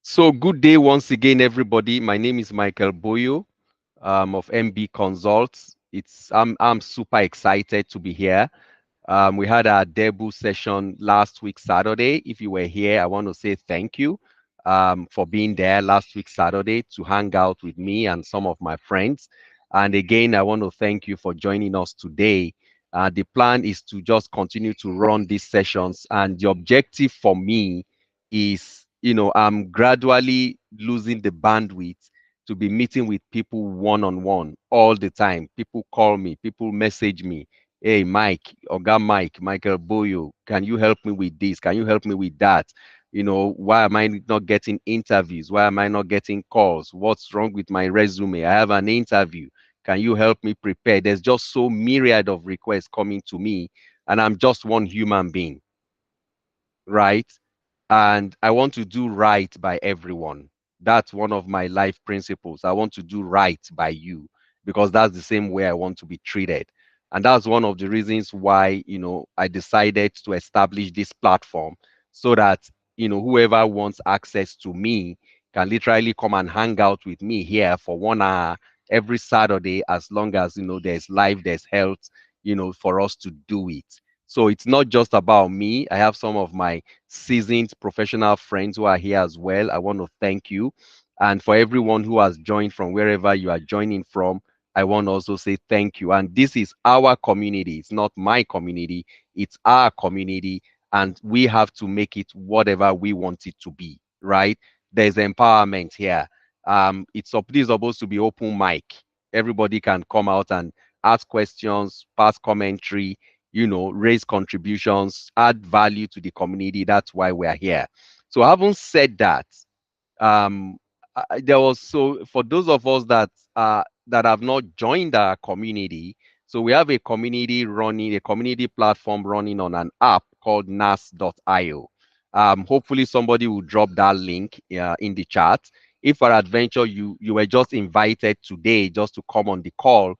So good day once again, everybody. My name is Michael Boyo of MB Consults. I'm super excited to be here. We had our debut session last week, Saturday. If you were here, I want to say thank you for being there last week, Saturday, to hang out with me and some of my friends. And again, I want to thank you for joining us today. The plan is to just continue to run these sessions, and the objective for me is, I'm gradually losing the bandwidth to be meeting with people one on one all the time. People call me, people message me. Hey, Mike, Oga Mike, Michael Boyo, can you help me with this? Can you help me with that? Why am I not getting interviews? Why am I not getting calls? What's wrong with my resume? I have an interview. Can you help me prepare? There's just so myriad of requests coming to me, and I'm just one human being, right? And I want to do right by everyone. That's one of my life principles. I want to do right by you because that's the same way I want to be treated. And that's one of the reasons why, I decided to establish this platform so that, whoever wants access to me can literally come and hang out with me here for 1 hour every Saturday, as long as, there's life, there's health, for us to do it. So it's not just about me. I have some of my seasoned professional friends who are here as well. I want to thank you. And for everyone who has joined from wherever you are joining from, I want to also say thank you. And this is our community. It's not my community, it's our community. And we have to make it whatever we want it to be, right? There's empowerment here. This is supposed to be open mic. Everybody can come out and ask questions, pass commentary, raise contributions, add value to the community. That's why we're here. So having said that, um, there was, so for those of us that have not joined our community, so we have a community platform running on an app called nas.io. Hopefully somebody will drop that link in the chat. If for adventure you were just invited today just to come on the call,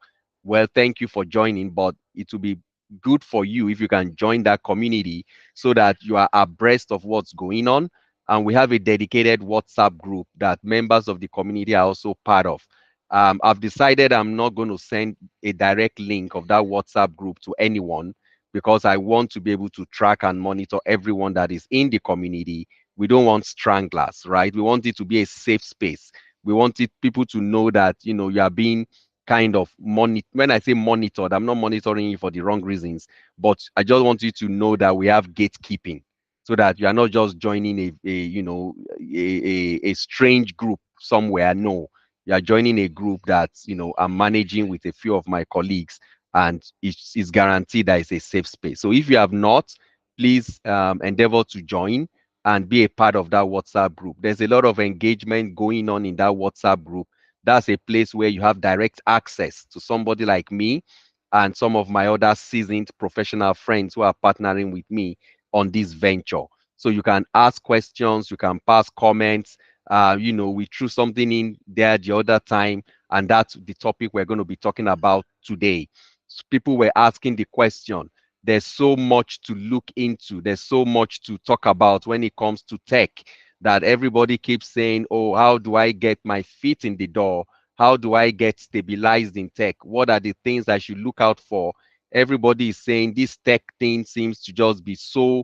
well, thank you for joining, but it will be good for you if you can join that community so that you are abreast of what's going on. And we have a dedicated WhatsApp group that members of the community are also part of. I've decided I'm not going to send a direct link of that WhatsApp group to anyone because I want to be able to track and monitor everyone that is in the community. We don't want stranglers, right? We want it to be a safe space. We want people to know that, you are being kind of when I say monitored, I'm not monitoring you for the wrong reasons, but I just want you to know that we have gatekeeping so that you are not just joining a strange group somewhere. No, you are joining a group that, I'm managing with a few of my colleagues, and it's guaranteed that it's a safe space. So if you have not, please endeavor to join and be a part of that WhatsApp group. There's a lot of engagement going on in that WhatsApp group. That's a place where you have direct access to somebody like me and some of my other seasoned professional friends who are partnering with me on this venture. So you can ask questions, you can pass comments. We threw something in there the other time, and that's the topic we're going to be talking about today. So people were asking the question. There's so much to look into. There's so much to talk about when it comes to tech that everybody keeps saying, oh, how do I get my feet in the door? How do I get stabilized in tech? What are the things I should look out for? Everybody is saying this tech thing seems to just be so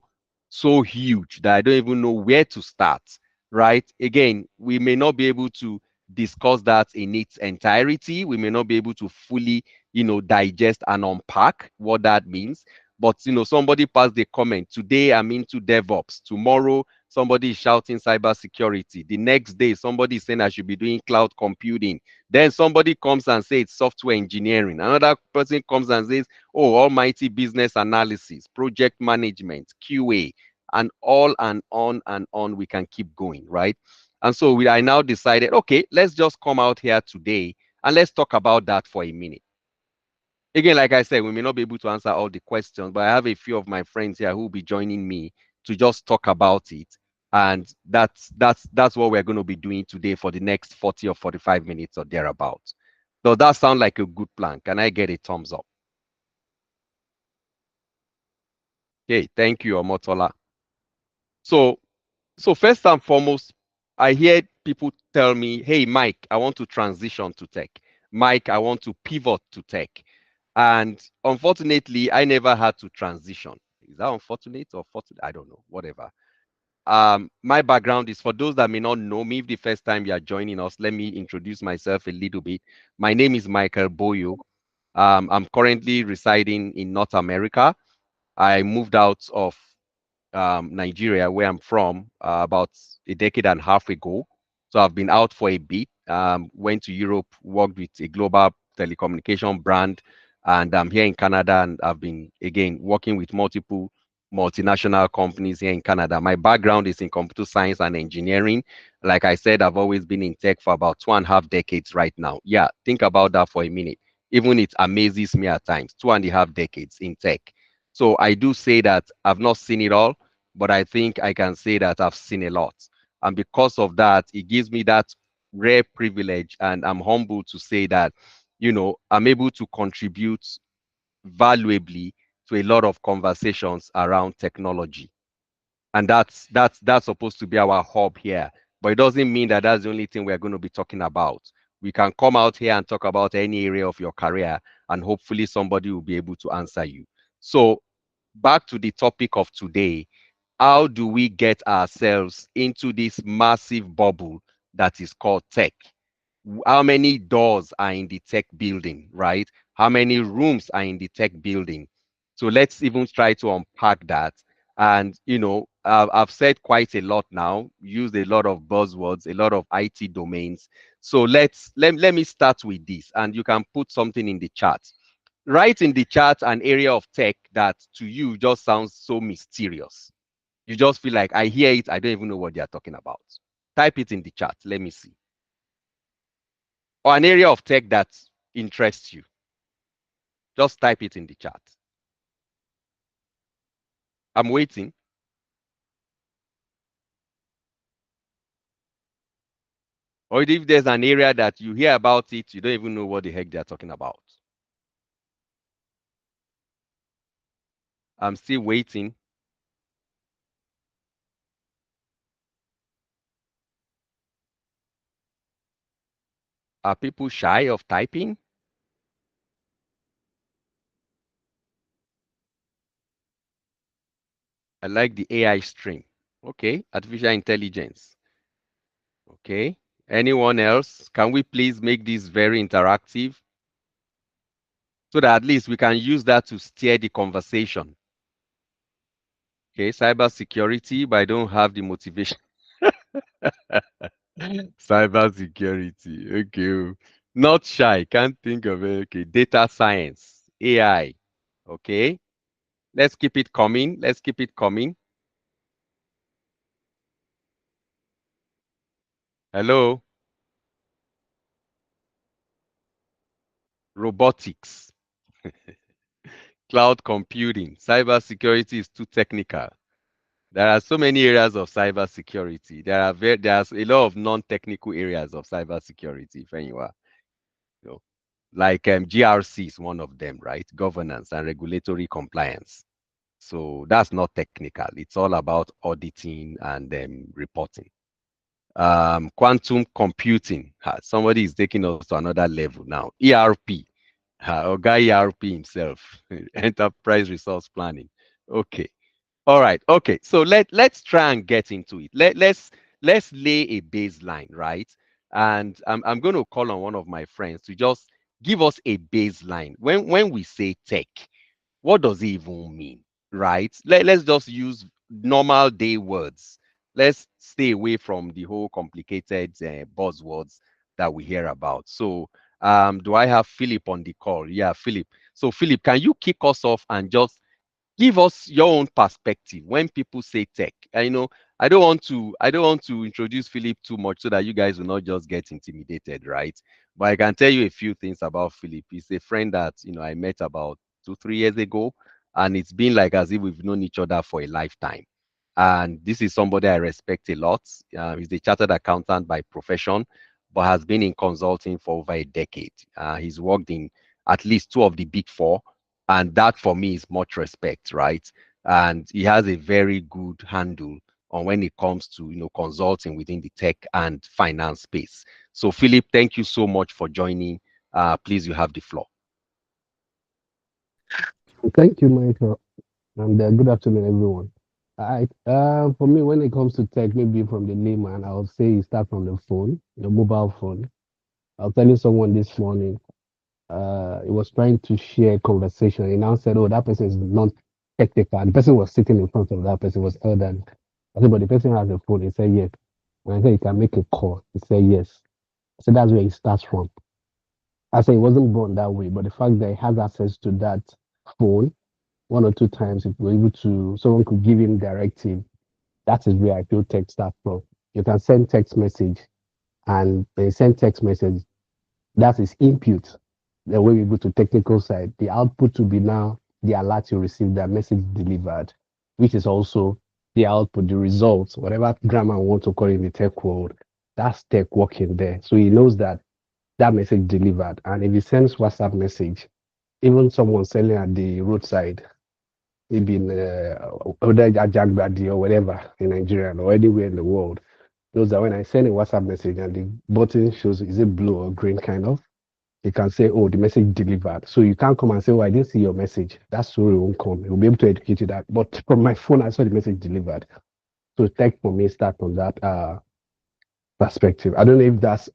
huge that I don't even know where to start, right? Again, we may not be able to discuss that in its entirety. We may not be able to fully, digest and unpack what that means. But, somebody passed the comment. Today, I'm into DevOps. Tomorrow, somebody is shouting cybersecurity. The next day, somebody is saying I should be doing cloud computing. Then somebody comes and says it's software engineering. Another person comes and says, oh, almighty business analysis, project management, QA, and on we can keep going, right? And so I now decided, okay, let's just come out here today and let's talk about that for a minute. Again, like I said, we may not be able to answer all the questions, but I have a few of my friends here who will be joining me to just talk about it. And that's what we're going to be doing today for the next 40 or 45 minutes or thereabouts. Does that sound like a good plan? Can I get a thumbs up? Okay, thank you, Omotola. So, so first and foremost, I hear people tell me, hey, Mike, I want to transition to tech. Mike, I want to pivot to tech. And unfortunately, I never had to transition. Is that unfortunate or fortunate? I don't know, whatever. My background is, for those that may not know me, if the first time you are joining us, let me introduce myself a little bit. My name is Michael Boyo. I'm currently residing in North America. I moved out of Nigeria, where I'm from, about a decade and a half ago. So I've been out for a bit. Went to Europe, worked with a global telecommunication brand, and I'm here in Canada. And I've been again working with multiple multinational companies here in Canada. My background is in computer science and engineering. Like I said, I've always been in tech for about 2.5 decades right now. Yeah, think about that for a minute. Even it amazes me at times. 2.5 decades in tech. So I do say that I've not seen it all, but I think I can say that I've seen a lot. And because of that, it gives me that rare privilege. And I'm humbled to say that, I'm able to contribute valuably to a lot of conversations around technology. And that's supposed to be our hub here. But it doesn't mean that that's the only thing we're going to be talking about. We can come out here and talk about any area of your career, and hopefully somebody will be able to answer you. So back to the topic of today, how do we get ourselves into this massive bubble that is called tech? How many doors are in the tech building, right? How many rooms are in the tech building? So let's even try to unpack that. And, I've said quite a lot now, used a lot of buzzwords, a lot of IT domains. So let me start with this, and you can put something in the chat. Write in the chat an area of tech that to you just sounds so mysterious. You just feel like, I hear it, I don't even know what they are talking about. Type it in the chat. Let me see. Or an area of tech that interests you. Just type it in the chat. I'm waiting. Or if there's an area that you hear about it, you don't even know what the heck they're talking about. I'm still waiting. Are people shy of typing? I like the AI stream. Okay, artificial intelligence. Okay. Anyone else? Can we please make this very interactive so that at least we can use that to steer the conversation? Okay, cyber security, but I don't have the motivation. Cyber security. Okay. Not shy. Can't think of it. Okay. Data science. AI. Okay. Let's keep it coming. Let's keep it coming. Hello. Robotics. Cloud computing. Cyber security is too technical. There are so many areas of cyber security. There's a lot of non-technical areas of cyber security, if anyone, you know, like GRC is one of them, right? Governance and regulatory compliance. So that's not technical. It's all about auditing and reporting. Quantum computing. Somebody is taking us to another level now. ERP. Oga ERP himself. Enterprise resource planning. Okay. All right. Okay. So let's try and get into it. Let's lay a baseline, right? And I'm going to call on one of my friends to just give us a baseline. When we say tech, what does it even mean, right? Let's just use normal day words. Let's stay away from the whole complicated buzzwords that we hear about. So, do I have Philip on the call? Yeah, Philip. So, Philip, can you kick us off and just give us your own perspective when people say tech? I don't want to introduce Philip too much so that you guys will not just get intimidated, right? But I can tell you a few things about Philip. He's a friend that I met about 2 3 years ago, and it's been like as if we've known each other for a lifetime. And this is somebody I respect a lot. He's a chartered accountant by profession, but has been in consulting for over a decade. He's worked in at least two of the big four, and that for me is much respect, right? And he has a very good handle on when it comes to consulting within the tech and finance space. So Philip, thank you so much for joining. Please, you have the floor. Thank you, Michael, and good afternoon, everyone. For me, when it comes to tech, maybe from the layman, I would say you start from the phone, the mobile phone. I was telling someone this morning, he was trying to share conversation. He now said, "Oh, that person is not technical." The person was sitting in front of that person was elderly. I said, "But the person has a phone." He said, "Yes." And I said, "You can make a call." He said, "Yes." I said, "That's where it starts from." I said, "He wasn't born that way, but the fact that he has access to that phone one or two times, if we're able to, someone could give him directive. That is where I feel tech starts from. You can send text message, and when you send text message, that is input. Then when we go to technical side, the output will be now the alert you receive, that message delivered, which is also the output, the results, whatever grammar we want to call it in the tech world. That's tech working there. So he knows that that message delivered. And if he sends WhatsApp message, even someone selling at the roadside, maybe in whether Ajagbadi or whatever in Nigeria or anywhere in the world, knows that when I send a WhatsApp message and the button shows is it blue or green kind of, you can say, oh, the message delivered. So you can't come and say, oh, I didn't see your message. That story won't come. It will be able to educate you that. But from my phone, I saw the message delivered. So tech for me start from that perspective. I don't know if that's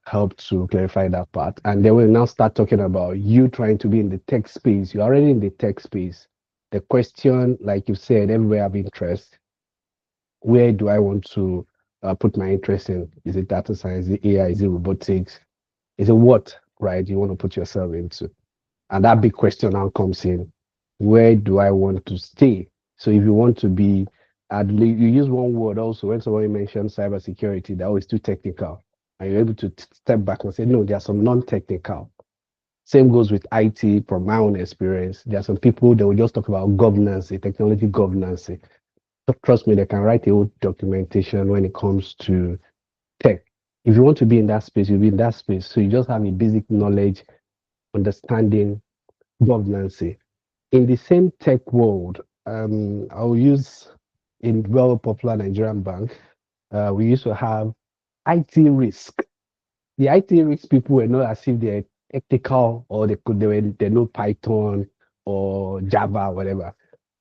helped to clarify that part. And then we'll now start talking about you trying to be in the tech space. You're already in the tech space. The question, like you said, everywhere have interest. Where do I want to put my interest in? Is it data science? Is it AI? Is it robotics? Is it what, right? You want to put yourself into? And that big question now comes in. Where do I want to stay? So if you want to be, you use one word also when somebody mentions cybersecurity, that was too technical. And you're able to step back and say, no, there are some non-technical. Same goes with IT from my own experience. There are some people that will just talk about governance, technology governance. Trust me, they can write a whole documentation when it comes to tech. If you want to be in that space, you'll be in that space. So you just have a basic knowledge, understanding governance. In the same tech world, I'll use in well popular Nigerian bank, we used to have IT risk. The IT risk people were not as if they're technical or they know Python or Java or whatever,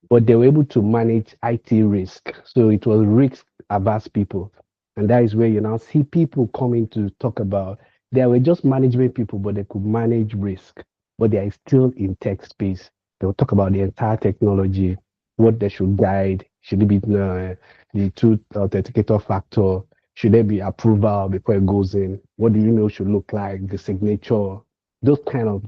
but they were able to manage IT risk. So it was risk averse people. And that is where you now see people coming to talk about they were just management people, but they could manage risk, but they are still in tech space. They'll talk about the entire technology, what they should guide. Should it be the two authenticator factor? Should there be approval before it goes in? What the email should look like, the signature, those kind of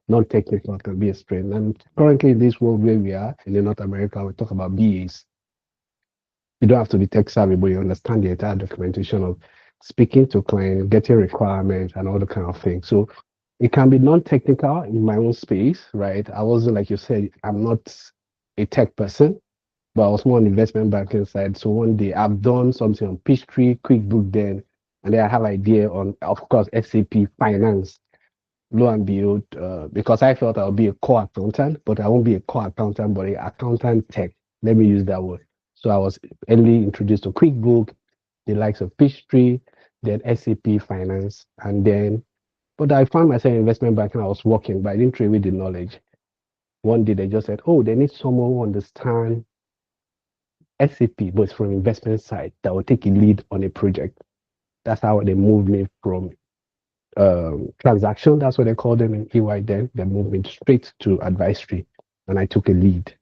non-technical can be explained. And currently in this world where we are in North America, we talk about BAs. You don't have to be tech savvy, but you understand the entire documentation of speaking to clients, getting requirements, and all the kind of things. So it can be non-technical in my own space, right? I wasn't like you said, I'm not a tech person, but I was more on the investment banking side. So one day I've done something on Peachtree, QuickBook then, and then I have idea on, of course, SAP Finance. Lo and behold, because I felt I would be a core accountant, but I won't be a core accountant, but a accountant tech. Let me use that word. So I was early introduced to QuickBook, the likes of Peachtree, then SAP Finance, and then, but I found myself in investment banking. I was working, but I didn't trade with the knowledge. One day they just said, oh, they need someone who understands SAP, but it's from investment side that will take a lead on a project. That's how they moved me from transaction. That's what they call them in EY then. They moved me straight to advisory and I took a lead.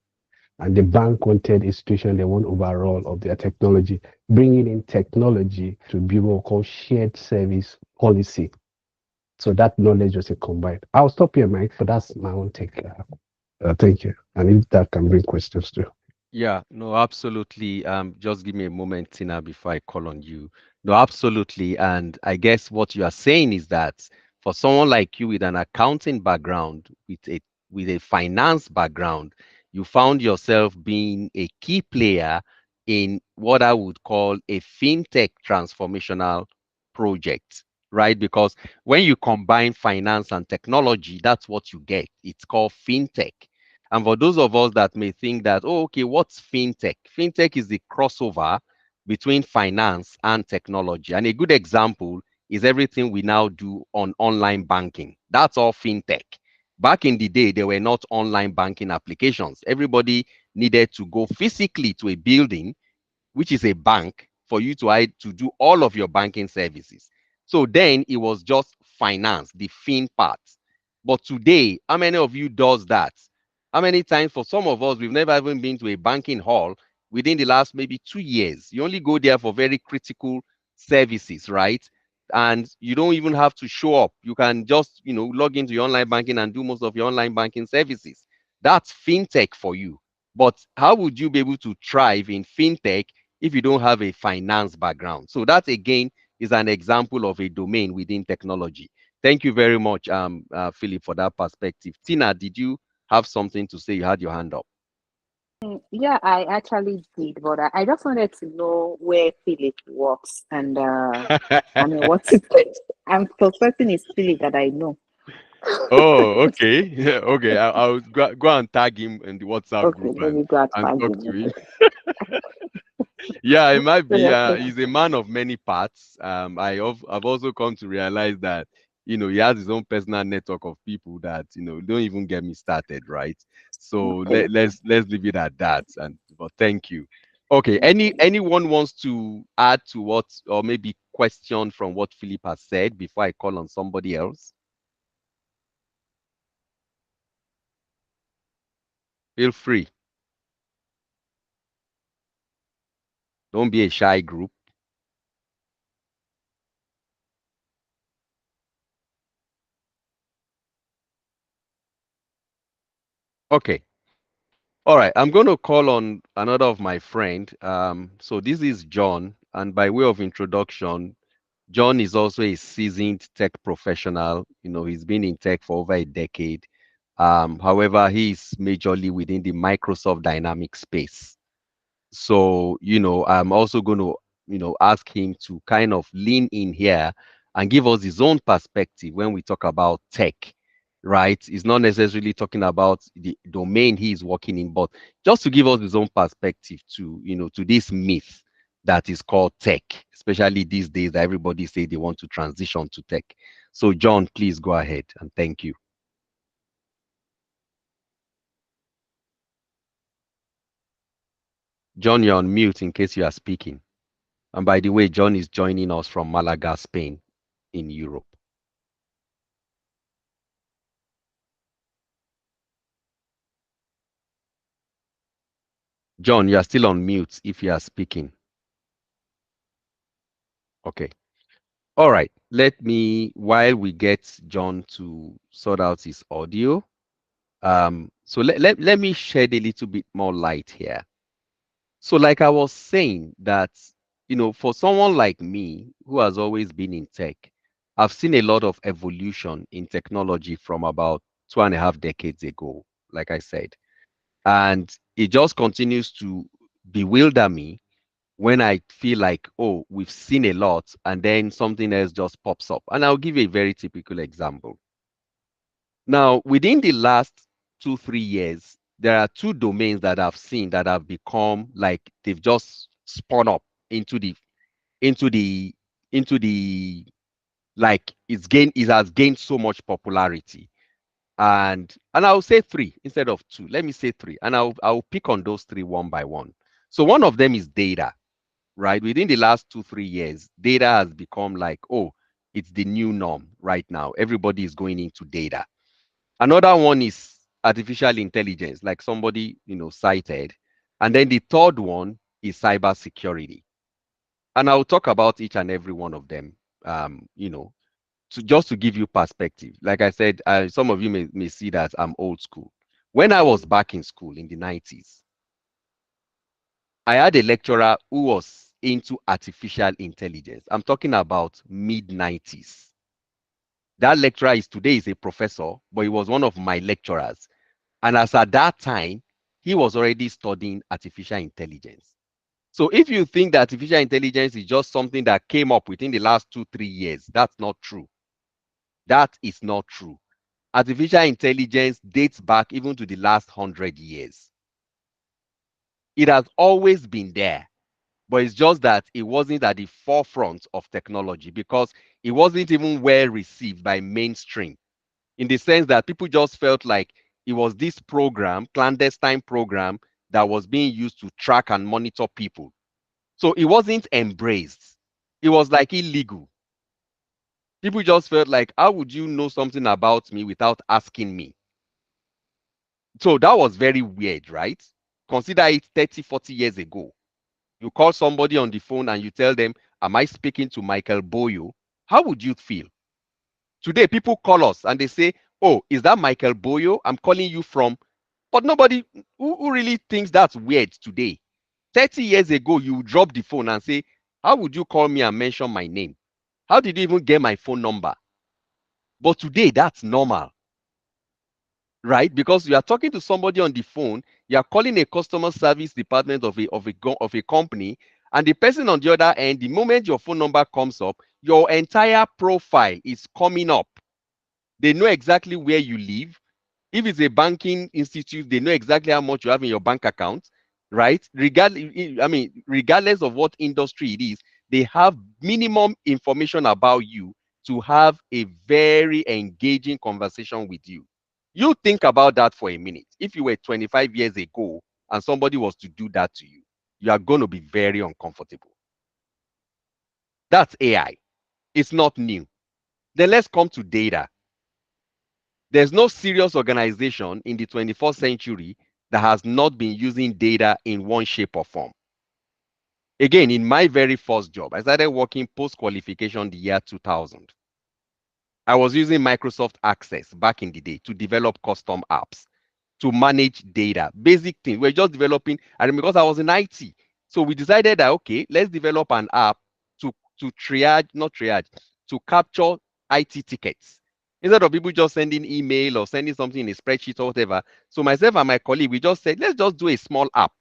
And the bank wanted a situation, they want overall of their technology, bringing in technology to be what we call shared service policy. So that knowledge was a combined. I'll stop here, Mike, but that's my own take. Thank you. And if that can bring questions too. Yeah, no, absolutely. Just give me a moment, Tina, before I call on you. No, absolutely. And I guess what you are saying is that for someone like you with an accounting background, with a finance background, you found yourself being a key player in what I would call a fintech transformational project, right? Because when you combine finance and technology, that's what you get. It's called fintech. And for those of us that may think that, oh, okay, what's fintech? Fintech is the crossover between finance and technology. And a good example is everything we now do on online banking. That's all fintech. Back in the day, there were not online banking applications. Everybody needed to go physically to a building, which is a bank, for you to do all of your banking services. So then it was just finance, the fin part. But today, how many of you does that? How many times for some of us, we've never even been to a banking hall within the last maybe 2 years. You only go there for very critical services, right? And you don't even have to show up. You can just, log into your online banking and do most of your online banking services. That's fintech for you. But how would you be able to thrive in fintech if you don't have a finance background? So that again is an example of a domain within technology. Thank you very much, Philip, for that perspective. Tina, did you have something to say? You had your hand up. Yeah, I actually did, but I just wanted to know where Philip works, and I mean, what's it? I'm suspecting it's Philip that I know. Oh, okay. Yeah, okay. I'll go and tag him in the WhatsApp Okay, group let and, me go and and find talk him. to him. Yeah, it might be. Okay. He's a man of many parts. I've also come to realize that he has his own personal network of people that don't even get me started, right? So Okay. let's leave it at that. And but thank you. Okay. Okay. Anyone wants to add to what, or maybe question from what Philip has said before I call on somebody else? Feel free. Don't be a shy group. Okay. All right. I'm going to call on another of my friend. So this is John, and by way of introduction, John is also a seasoned tech professional. He's been in tech for over a decade. However, he's majorly within the Microsoft Dynamics space. So, I'm also going to, ask him to kind of lean in here and give us his own perspective when we talk about tech, right? He's not necessarily talking about the domain he is working in, but just to give us his own perspective to this myth that is called tech, especially these days that everybody say they want to transition to tech. So, John, please go ahead and thank you. John, you're on mute in case you are speaking. And by the way, John is joining us from Malaga, Spain, in Europe. John, you are still on mute if you are speaking. Okay. All right. While we get John to sort out his audio, so let me shed a little bit more light here. So, like I was saying, that, for someone like me who has always been in tech, I've seen a lot of evolution in technology from about 2.5 decades ago, like I said. And it just continues to bewilder me when I feel like, oh, we've seen a lot, and then something else just pops up. And I'll give you a very typical example. Now, within the last 2, 3 years, there are two domains that I've seen that have become like they've just spun up into the into the into the like it has gained so much popularity. And I'll say three instead of two. Let me say three, and I'll pick on those three one by one. So one of them is data, right? Within the last 2, 3 years, data has become like, oh, it's the new norm right now. Everybody is going into data. Another one is artificial intelligence, like somebody, cited. And then the third one is cybersecurity. And I'll talk about each and every one of them, just to give you perspective. Like I said, some of you may see that I'm old school. When I was back in school in the 90s, I had a lecturer who was into artificial intelligence. I'm talking about mid 90s. That lecturer is today is a professor, but he was one of my lecturers. And as at that time, he was already studying artificial intelligence. So if you think that artificial intelligence is just something that came up within the last 2, 3 years, that's not true. That is not true. Artificial intelligence dates back even to the last 100 years. It has always been there. But it's just that it wasn't at the forefront of technology because it wasn't even well received by mainstream, in the sense that people just felt like it was this program, clandestine program, that was being used to track and monitor people. So it wasn't embraced. It was like illegal. People just felt like, how would you know something about me without asking me? So that was very weird, right? Consider it 30, 40 years ago. You call somebody on the phone and you tell them, am I speaking to Michael Boyo? How would you feel? Today, people call us and they say, oh, is that Michael Boyo? I'm calling you from. But nobody who really thinks that's weird today. 30 years ago, you would drop the phone and say, how would you call me and mention my name? How did you even get my phone number? But today, that's normal, right? Because you are talking to somebody on the phone, you are calling a customer service department of a company, and the person on the other end, the moment your phone number comes up, your entire profile is coming up. They know exactly where you live. If it's a banking institute, they know exactly how much you have in your bank account, right? Regardless of what industry it is, they have minimum information about you to have a very engaging conversation with you. You think about that for a minute. If you were 25 years ago and somebody was to do that to you, you are going to be very uncomfortable. That's AI. It's not new. Then let's come to data. There's no serious organization in the 21st century that has not been using data in one shape or form. Again, in my very first job, I started working post-qualification the year 2000. I was using Microsoft Access back in the day to develop custom apps, to manage data, basic things. We're just developing, and because I was in IT, so we decided that, okay, let's develop an app to triage, not triage, to capture IT tickets. Instead of people just sending email or sending something in a spreadsheet or whatever. So myself and my colleague, we just said, let's just do a small app,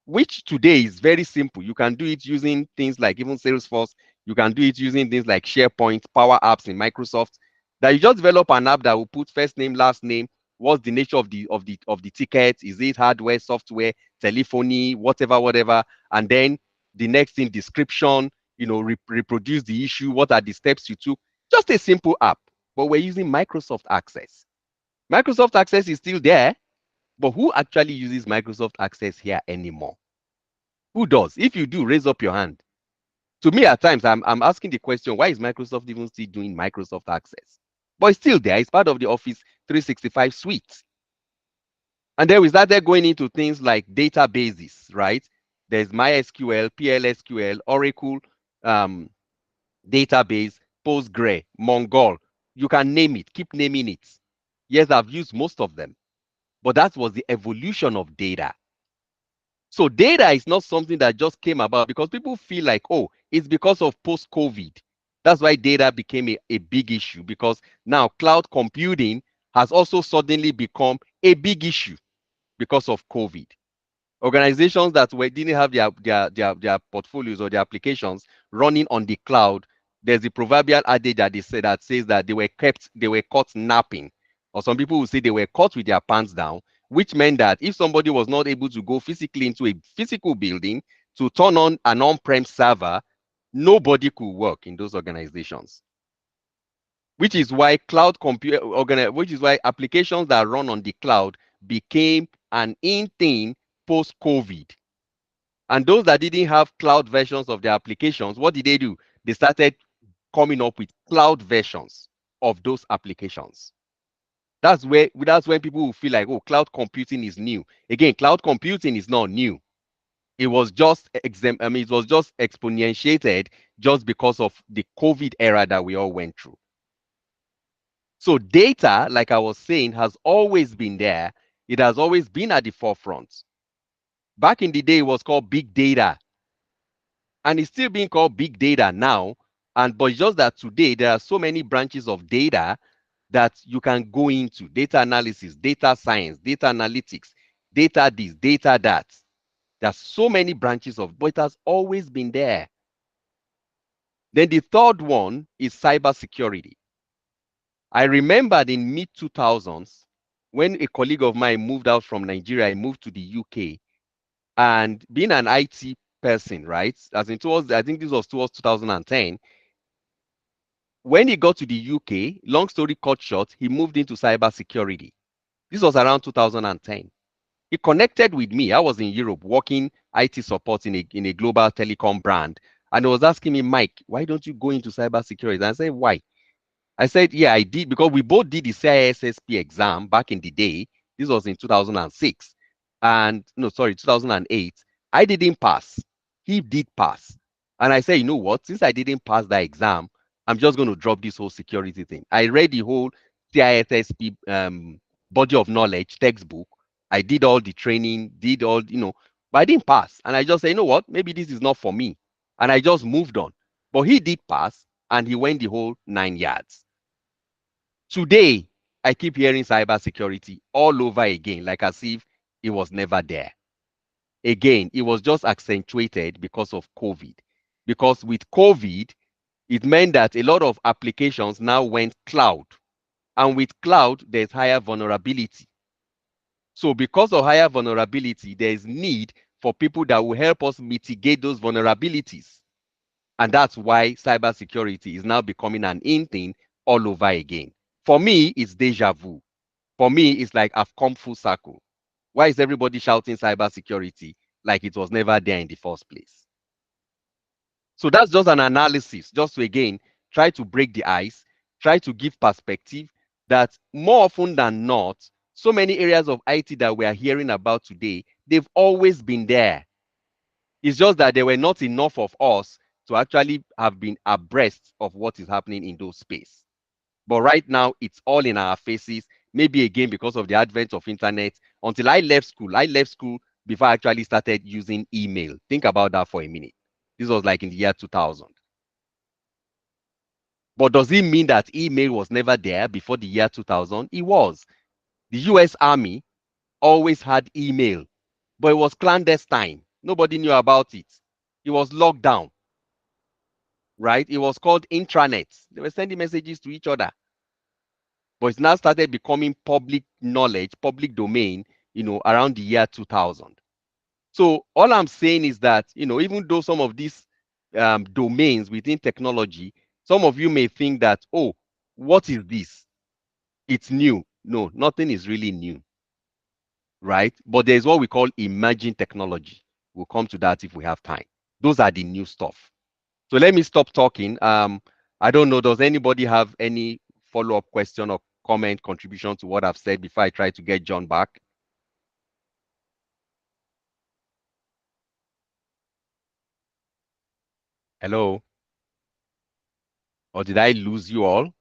which today is very simple. You can do it using things like even Salesforce. You can do it using things like SharePoint, Power Apps in Microsoft. That you just develop an app that will put first name, last name, what's the nature of the ticket, is it hardware, software, telephony, whatever, and then the next thing, description, reproduce the issue, what are the steps you took. Just a simple app, but we're using Microsoft Access. Microsoft Access is still there, but who actually uses Microsoft Access here anymore? Who does? If you do, raise up your hand. To me, at times, I'm asking the question, why is Microsoft even still doing Microsoft Access? But it's still there. It's part of the Office 365 suite. And then we started going into things like databases, right? There's MySQL, PLSQL, Oracle database, Postgre, Mongol. You can name it. Keep naming it. Yes, I've used most of them. But that was the evolution of data. So data is not something that just came about because people feel like, oh, it's because of post-COVID. That's why data became a big issue, because now cloud computing has also suddenly become a big issue because of COVID. Organizations that didn't have their portfolios or their applications running on the cloud, there's the proverbial adage that they say that says that they were caught napping, or some people will say they were caught with their pants down, which meant that if somebody was not able to go physically into a physical building to turn on an on-prem server, nobody could work in those organizations. Which is why which is why applications that run on the cloud became an in thing post-COVID. And those that didn't have cloud versions of their applications, what did they do? They started coming up with cloud versions of those applications. That's when people will feel like, oh, cloud computing is new. Again, cloud computing is not new. It was just it was just exponentiated just because of the COVID era that we all went through. So data, like I was saying, has always been there. It has always been at the forefront. Back in the day, it was called big data. And it's still being called big data now. But it's just that today there are so many branches of data that you can go into: data analysis, data science, data analytics, data this, data that. There's so many branches but it has always been there. Then the third one is cybersecurity. I remembered in mid 2000s when a colleague of mine moved out from Nigeria, I moved to the UK, and being an IT person, right? As in towards, I think this was towards 2010. When he got to the UK, long story cut short, he moved into cybersecurity. This was around 2010. He connected with me. I was in Europe working IT support in a global telecom brand. And he was asking me, Mike, why don't you go into cybersecurity? And I said, why? I said, yeah, I did, because we both did the CISSP exam back in the day. This was in 2006. And no, sorry, 2008. I didn't pass. He did pass. And I said, you know what? Since I didn't pass that exam, I'm just going to drop this whole security thing. I read the whole CISSP body of knowledge textbook. I did all the training, did all, but I didn't pass. And I just said, you know what? Maybe this is not for me. And I just moved on. But he did pass and he went the whole 9 yards. Today, I keep hearing cybersecurity all over again, like as if it was never there. Again, it was just accentuated because of COVID. Because with COVID, it meant that a lot of applications now went cloud. And with cloud, there's higher vulnerability. So because of higher vulnerability, there's need for people that will help us mitigate those vulnerabilities. And that's why cybersecurity is now becoming an in thing all over again. For me, it's deja vu. For me, it's like I've come full circle. Why is everybody shouting cybersecurity like it was never there in the first place? So that's just an analysis, just to again try to break the ice, try to give perspective that more often than not, so many areas of IT that we are hearing about today, they've always been there. It's just that there were not enough of us to actually have been abreast of what is happening in those space. But right now, it's all in our faces. Maybe again because of the advent of internet. Until I left school before I actually started using email. Think about that for a minute. This was like in the year 2000. But does it mean that email was never there before the year 2000? It was. The US Army always had email, but it was clandestine. Nobody knew about it. It was locked down, right? It was called intranet. They were sending messages to each other. But it's now started becoming public knowledge, public domain, around the year 2000. So all I'm saying is that, even though some of these domains within technology, some of you may think that, oh, what is this? It's new. No, nothing is really new, right? But there's what we call emerging technology. We'll come to that if we have time. Those are the new stuff. So let me stop talking. I don't know, does anybody have any follow-up question or comment, contribution to what I've said before I try to get John back? Hello? Or did I lose you all?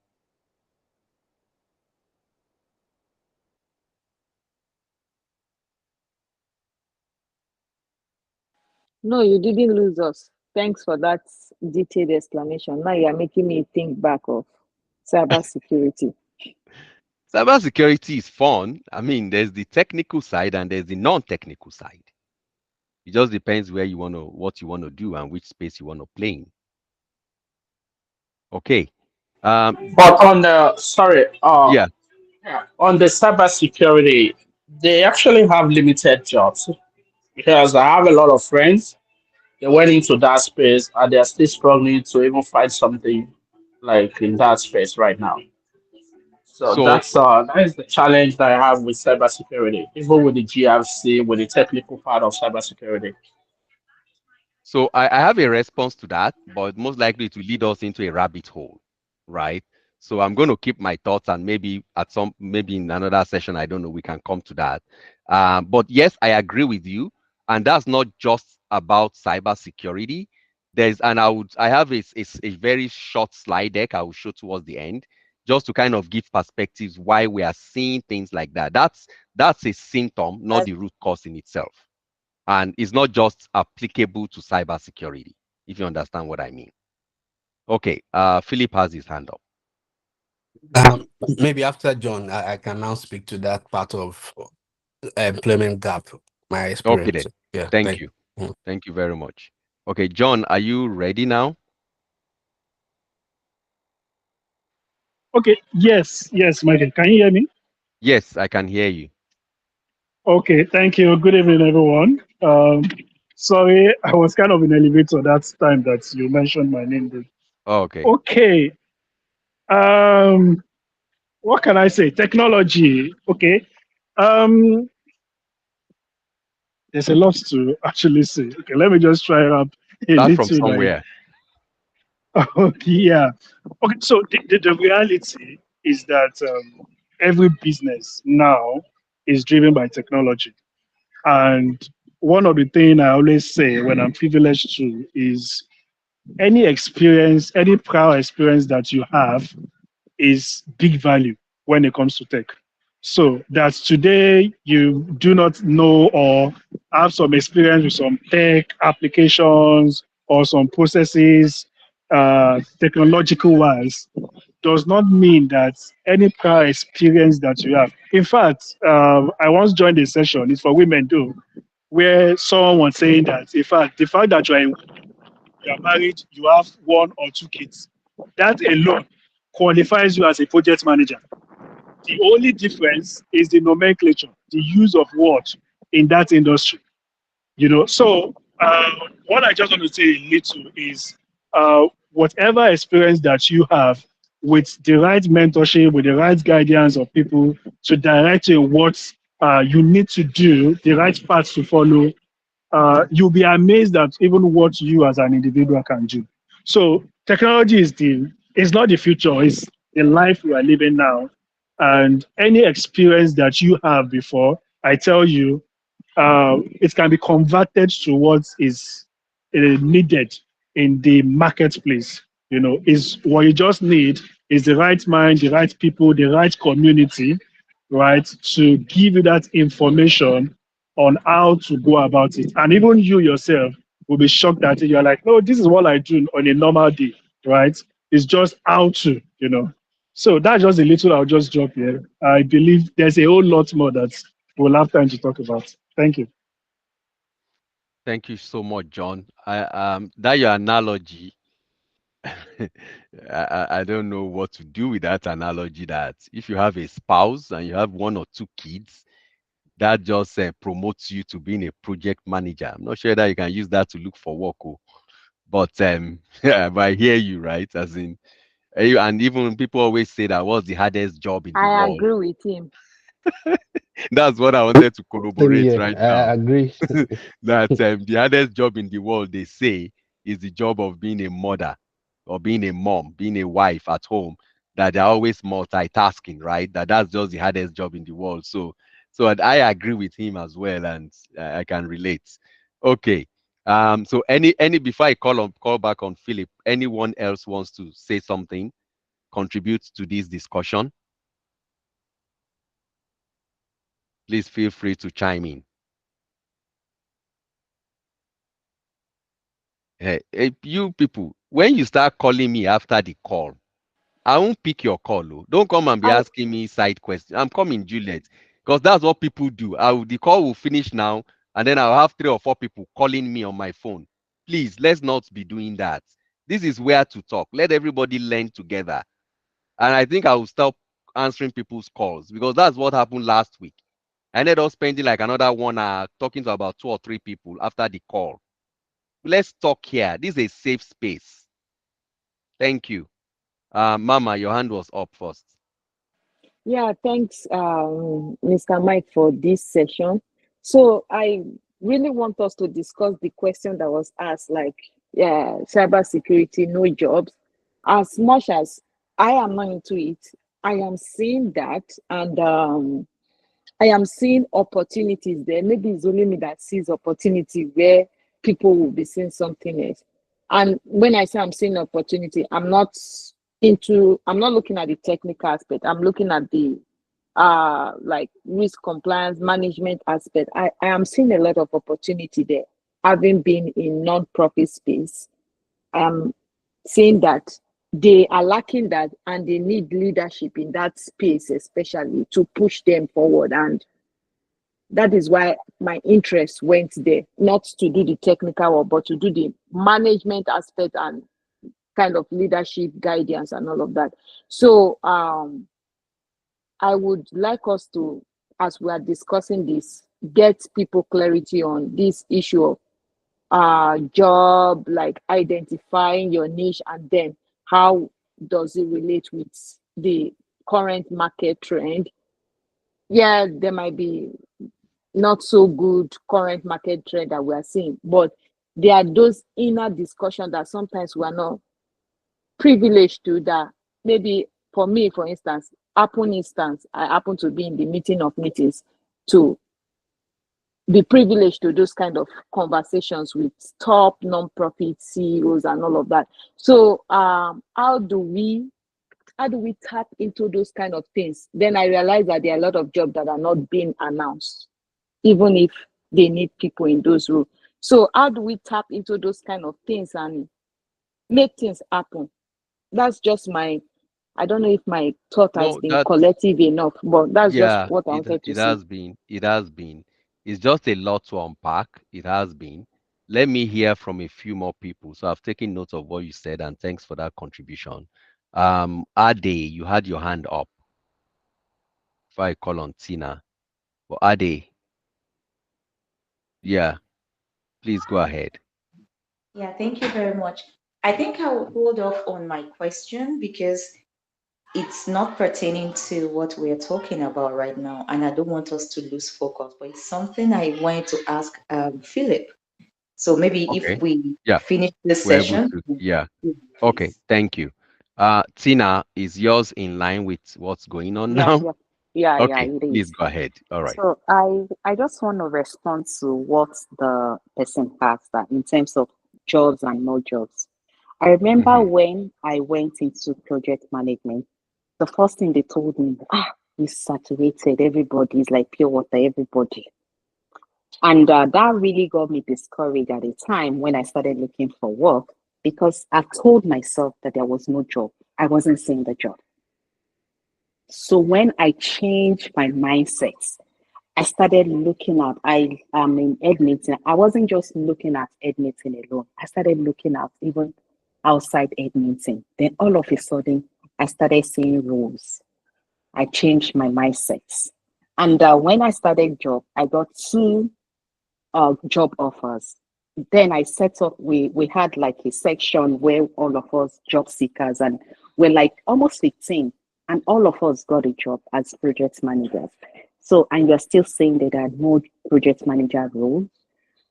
No, you didn't lose us. Thanks for that detailed explanation. Now you're making me think back of cybersecurity. Cybersecurity is fun. I mean, there's the technical side and there's the non-technical side. It just depends where you want to, what you want to do and which space you want to play in. Okay. But on the sorry, Yeah. on the cybersecurity, they actually have limited jobs because I have a lot of friends. They went into that space and they're still struggling to even find something like in that space right now. So So that is the challenge that I have with cybersecurity, even with the GRC, with the technical part of cybersecurity. So I have a response to that, but most likely it will lead us into a rabbit hole, right? So I'm going to keep my thoughts and maybe in another session, I don't know, we can come to that. But yes, I agree with you. And that's not just about cybersecurity. I have a very short slide deck I will show towards the end, just to kind of give perspectives why we are seeing things like that. That's a symptom, not the root cause in itself. And it's not just applicable to cybersecurity, if you understand what I mean. Okay, Philip has his hand up. Maybe after John, I can now speak to that part of employment gap, my Okay experience. then. Yeah, Thank you. you. Thank you very much. Okay, John, are you ready now? Okay. Yes. Yes, Michael. Can you hear me? Yes, I can hear you. Okay. Thank you. Good evening, everyone. Sorry, I was kind of in elevator that time that you mentioned my name. There. Oh, okay. Okay. Um, what can I say? Technology. Okay. Um, there's a lot to actually say. Okay, let me just try it up a Start from little like somewhere. okay, yeah. Okay, so the reality is that every business now is driven by technology. And one of the things I always say when I'm privileged to is any experience, any prior experience that you have is big value when it comes to tech. So that today you do not know or have some experience with some tech applications or some processes, technological wise, does not mean that any prior experience that you have. In fact, I once joined a session, it's for women too, where someone was saying that, in fact, the fact that you are married, you have one or two kids, that alone qualifies you as a project manager. The only difference is the nomenclature, the use of what in that industry. So what I just want to say a little is whatever experience that you have with the right mentorship, with the right guidance of people to direct you in what you need to do, the right path to follow, you'll be amazed at even what you as an individual can do. So technology is not the future, it's the life we are living now. And any experience that you have before, I tell you, it can be converted to what is needed in the marketplace. Is what you just need is the right mind, the right people, the right community, right, to give you that information on how to go about it. And even you yourself will be shocked at it. You're like, no, this is what I do on a normal day, right? It's just how to. So that's just a little I'll just drop here. I believe there's a whole lot more that we'll have time to talk about. Thank you. Thank you so much, John. That your analogy, I don't know what to do with that analogy. That if you have a spouse and you have one or two kids, that just promotes you to being a project manager. I'm not sure that you can use that to look for work, but yeah, but I hear you, right? As in, and even people always say that what's the hardest job in the I world? agree with him. That's what I wanted to Same corroborate here. right I now. agree. That the hardest job in the world, they say, is the job of being a mother or being a mom, being a wife at home. That they're always multitasking, right? That's just the hardest job in the world. So I agree with him as well, and I can relate. Okay. So any before I call back on Philip, anyone else wants to say something, contribute to this discussion? Please feel free to chime in. Hey, you people, when you start calling me after the call, I won't pick your call. Oh. Don't come and be I asking me side questions. I'm coming, Juliet, because that's what people do. The call will finish now, and then I'll have 3 or 4 people calling me on my phone. Please, let's not be doing that. This is where to talk. Let everybody learn together. And I think I will stop answering people's calls because that's what happened last week. I ended up spending like another 1 hour talking to about 2 or 3 people after the call. Let's talk here. This is a safe space. Thank you. Mama, your hand was up first. Yeah, thanks, Mr. Mike, for this session. So I really want us to discuss the question that was asked, like, yeah, cybersecurity, no jobs. As much as I am not into it, I am seeing that, and I am seeing opportunities there. Maybe it's only me that sees opportunity where people will be seeing something else. And when I say I'm seeing opportunity, I'm not looking at the technical aspect. I'm looking at the like risk compliance management aspect. I am seeing a lot of opportunity there. Having been in non-profit space, I'm seeing that they are lacking that and they need leadership in that space, especially to push them forward. And that is why my interest went there, not to do the technical work, but to do the management aspect and kind of leadership guidance and all of that. So I would like us as we are discussing this, get people clarity on this issue of job, like identifying your niche, and then how does it relate with the current market trend. Yeah, there might be not so good current market trend that we are seeing, but there are those inner discussions that sometimes we are not privileged to, that maybe for me, for instance, I happen to be in the meeting of meetings to be privileged to those kind of conversations with top non-profit CEOs and all of that. So how do we tap into those kind of things? Then I realize that there are a lot of jobs that are not being announced, even if they need people in those roles. So how do we tap into those kind of things and make things happen? That's just I don't know if my thought has No, been that's collective enough, but that's just yeah, what I it wanted to it say. has been. It has been. It's just a lot to unpack. It has been. Let me hear from a few more people. So I've taken note of what you said, and thanks for that contribution. Ade, you had your hand up before I call on Tina. But Ade, yeah, please go ahead. Yeah, thank you very much. I think I will hold off on my question because it's not pertaining to what we're talking about right now, and I don't want us to lose focus. But it's something I wanted to ask Philip. So maybe if Okay. we Yeah, finish this we're able session, to. Yeah. Okay. please. Thank you. Tina, is yours in line with what's going on Yeah, now? yeah, yeah, yeah, Okay, it please is. go ahead. All right. So I just want to respond to what the person asked that in terms of jobs and no jobs. I remember Mm-hmm. when I went into project management, the first thing they told me, it's saturated, everybody is like pure water, everybody. And that really got me discouraged at the time when I started looking for work because I told myself that there was no job. I wasn't seeing the job. So when I changed my mindset, I started looking at I am in Edmonton. I wasn't just looking at Edmonton alone. I started looking at even outside Edmonton. Then all of a sudden, I started seeing roles. I changed my mindset. And when I started job, I got two job offers. Then I set up. We had like a section where all of us job seekers, and we're like almost 15, and all of us got a job as project managers. So, and you're still saying that there are no project manager roles.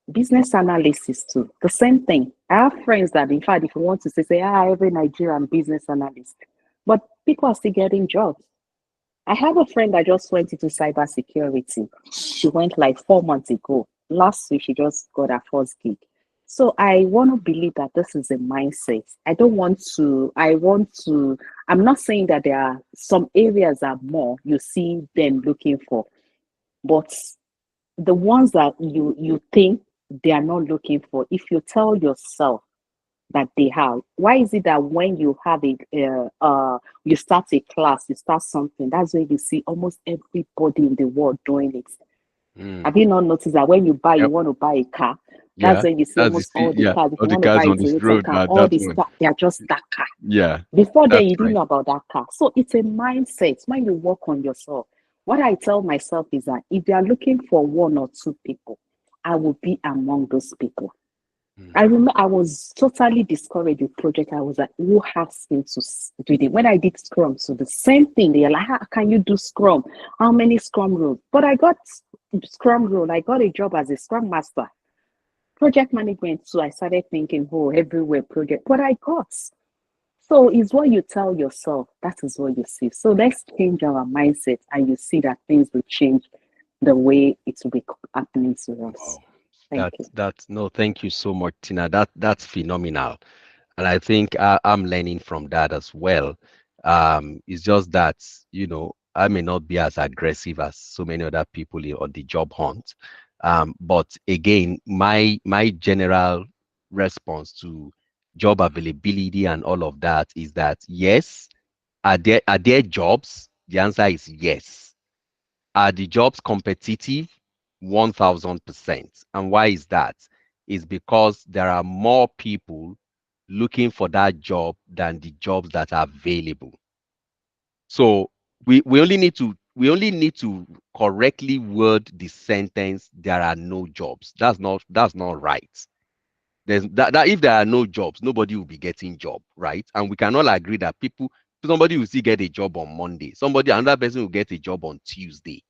Business analysis too, the same thing. I have friends that, in fact, if you want to say, every Nigerian business analyst, but people are still getting jobs. I have a friend that just went into cybersecurity. She went like 4 months ago. Last week, she just got her first gig. So I want to believe that this is a mindset. I'm not saying that there are some areas that more you see them looking for, but the ones that you think they are not looking for, if you tell yourself that they have. Why is it that when you have you start a class, you start something, that's when you see almost everybody in the world doing it? Mm. Have you not noticed that when you Yep. want to buy a car, that's Yeah. when you see That's the almost all the yeah. cars. If All you the want to cars buy a on this Toyota road car, are all that these one. cars, they are just that car. Yeah. Before then, That's you didn't right. know about that car. So it's a mindset. When you work on yourself, what I tell myself is that if you are looking for one or two people, I will be among those people. Mm. I remember I was totally discouraged with project. I was like, who has been to do it? When I did Scrum, so the same thing. They're like, how can you do Scrum? How many Scrum roles? But I got Scrum role. I got a job as a Scrum Master. Project management, so I started thinking, oh, everywhere project. But I got. So it's what you tell yourself. That is what you see. So let's change our mindset and you see that things will change the way it will be happening to us. Wow. Thank you. That's no, thank you so much, Tina. That's phenomenal. And I think I'm learning from that as well. It's just that, I may not be as aggressive as so many other people on the job hunt. But again, my general response to job availability and all of that is that yes, are there jobs? The answer is yes. Are the jobs competitive? 1000%. And why is that? Is because there are more people looking for that job than the jobs that are available. So we only need to correctly word the sentence, there are no jobs. That's not right. There's that if there are no jobs, nobody will be getting job, right? And we can all agree that somebody will still get a job on Monday, another person will get a job on Tuesday,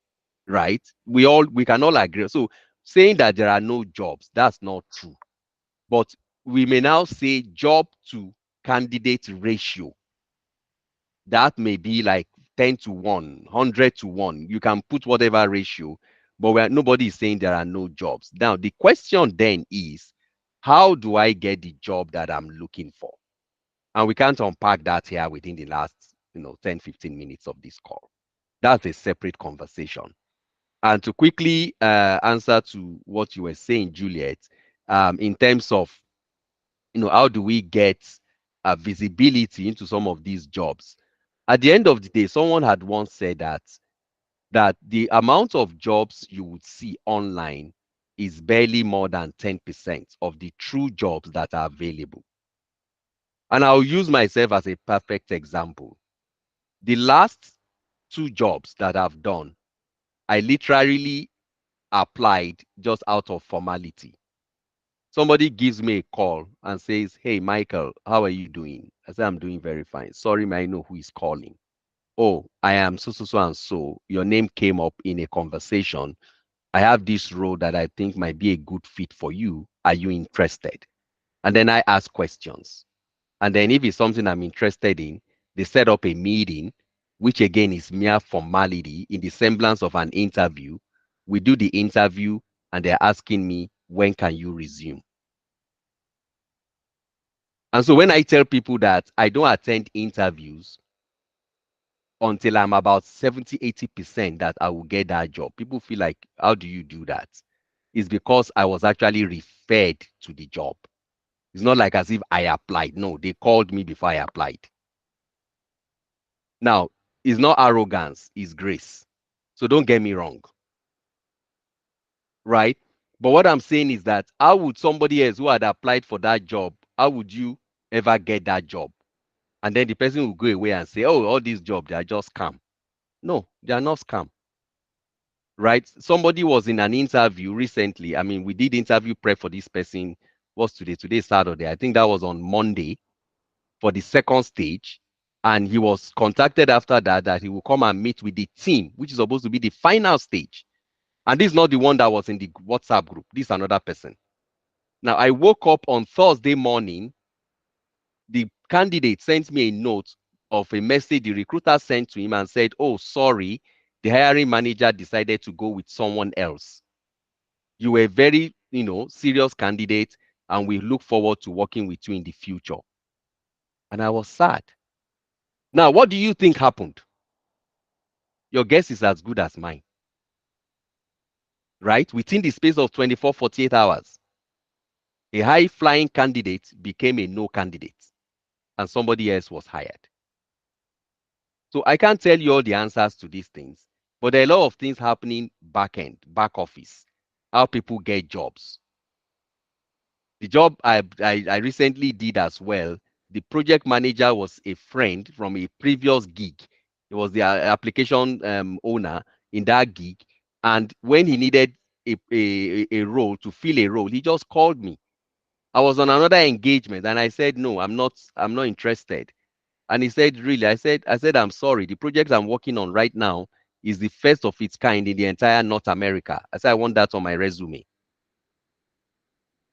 right? We can all agree. So saying that there are no jobs, that's not true. But we may now say job to candidate ratio. That may be like 10 to 1, 100 to 1. You can put whatever ratio, but nobody is saying there are no jobs. Now, the question then is, how do I get the job that I'm looking for? And we can't unpack that here within the last 10, 15 minutes of this call. That's a separate conversation. And to quickly answer to what you were saying, Juliet, in terms of how do we get visibility into some of these jobs? At the end of the day, someone had once said that the amount of jobs you would see online is barely more than 10% of the true jobs that are available. And I'll use myself as a perfect example. The last 2 jobs that I've done, I literally applied just out of formality. Somebody gives me a call and says, "Hey, Michael, how are you doing?" I say, "I'm doing very fine. Sorry, may I know who is calling?" "Oh, I am so, so, so, and so. Your name came up in a conversation. I have this role that I think might be a good fit for you. Are you interested?" And then I ask questions. And then if it's something I'm interested in, they set up a meeting, which again is mere formality in the semblance of an interview. We do the interview and they're asking me, when can you resume? And so when I tell people that I don't attend interviews until I'm about 70, 80% that I will get that job, people feel like, how do you do that? It's because I was actually referred to the job. It's not like as if I applied. No, they called me before I applied. Now, it's not arrogance, it's grace. So don't get me wrong. Right? But what I'm saying is that how would somebody else who had applied for that job, how would you ever get that job? And then the person will go away and say, "Oh, all these jobs, they are just scam." No, they are not scam. Right? Somebody was in an interview recently. I mean, we did interview prep for this person. What's today? Today's Saturday. I think that was on Monday for the second stage. And he was contacted after that he will come and meet with the team, which is supposed to be the final stage. And this is not the one that was in the WhatsApp group. This is another person. Now, I woke up on Thursday morning. The candidate sent me a note of a message the recruiter sent to him and said, "Oh, sorry, the hiring manager decided to go with someone else. You were a very, serious candidate, and we look forward to working with you in the future." And I was sad. Now, what do you think happened? Your guess is as good as mine. Right? Within the space of 24, 48 hours, a high-flying candidate became a no candidate, and somebody else was hired. So I can't tell you all the answers to these things, but there are a lot of things happening back end, back office, how people get jobs. The job I recently did as well, the project manager was a friend from a previous gig. He was the application owner in that gig. And when he needed a role, to fill a role, he just called me. I was on another engagement and I said, "No, I'm not interested." And he said, "Really?" I said, "I'm sorry. The project I'm working on right now is the first of its kind in the entire North America." I said, "I want that on my resume."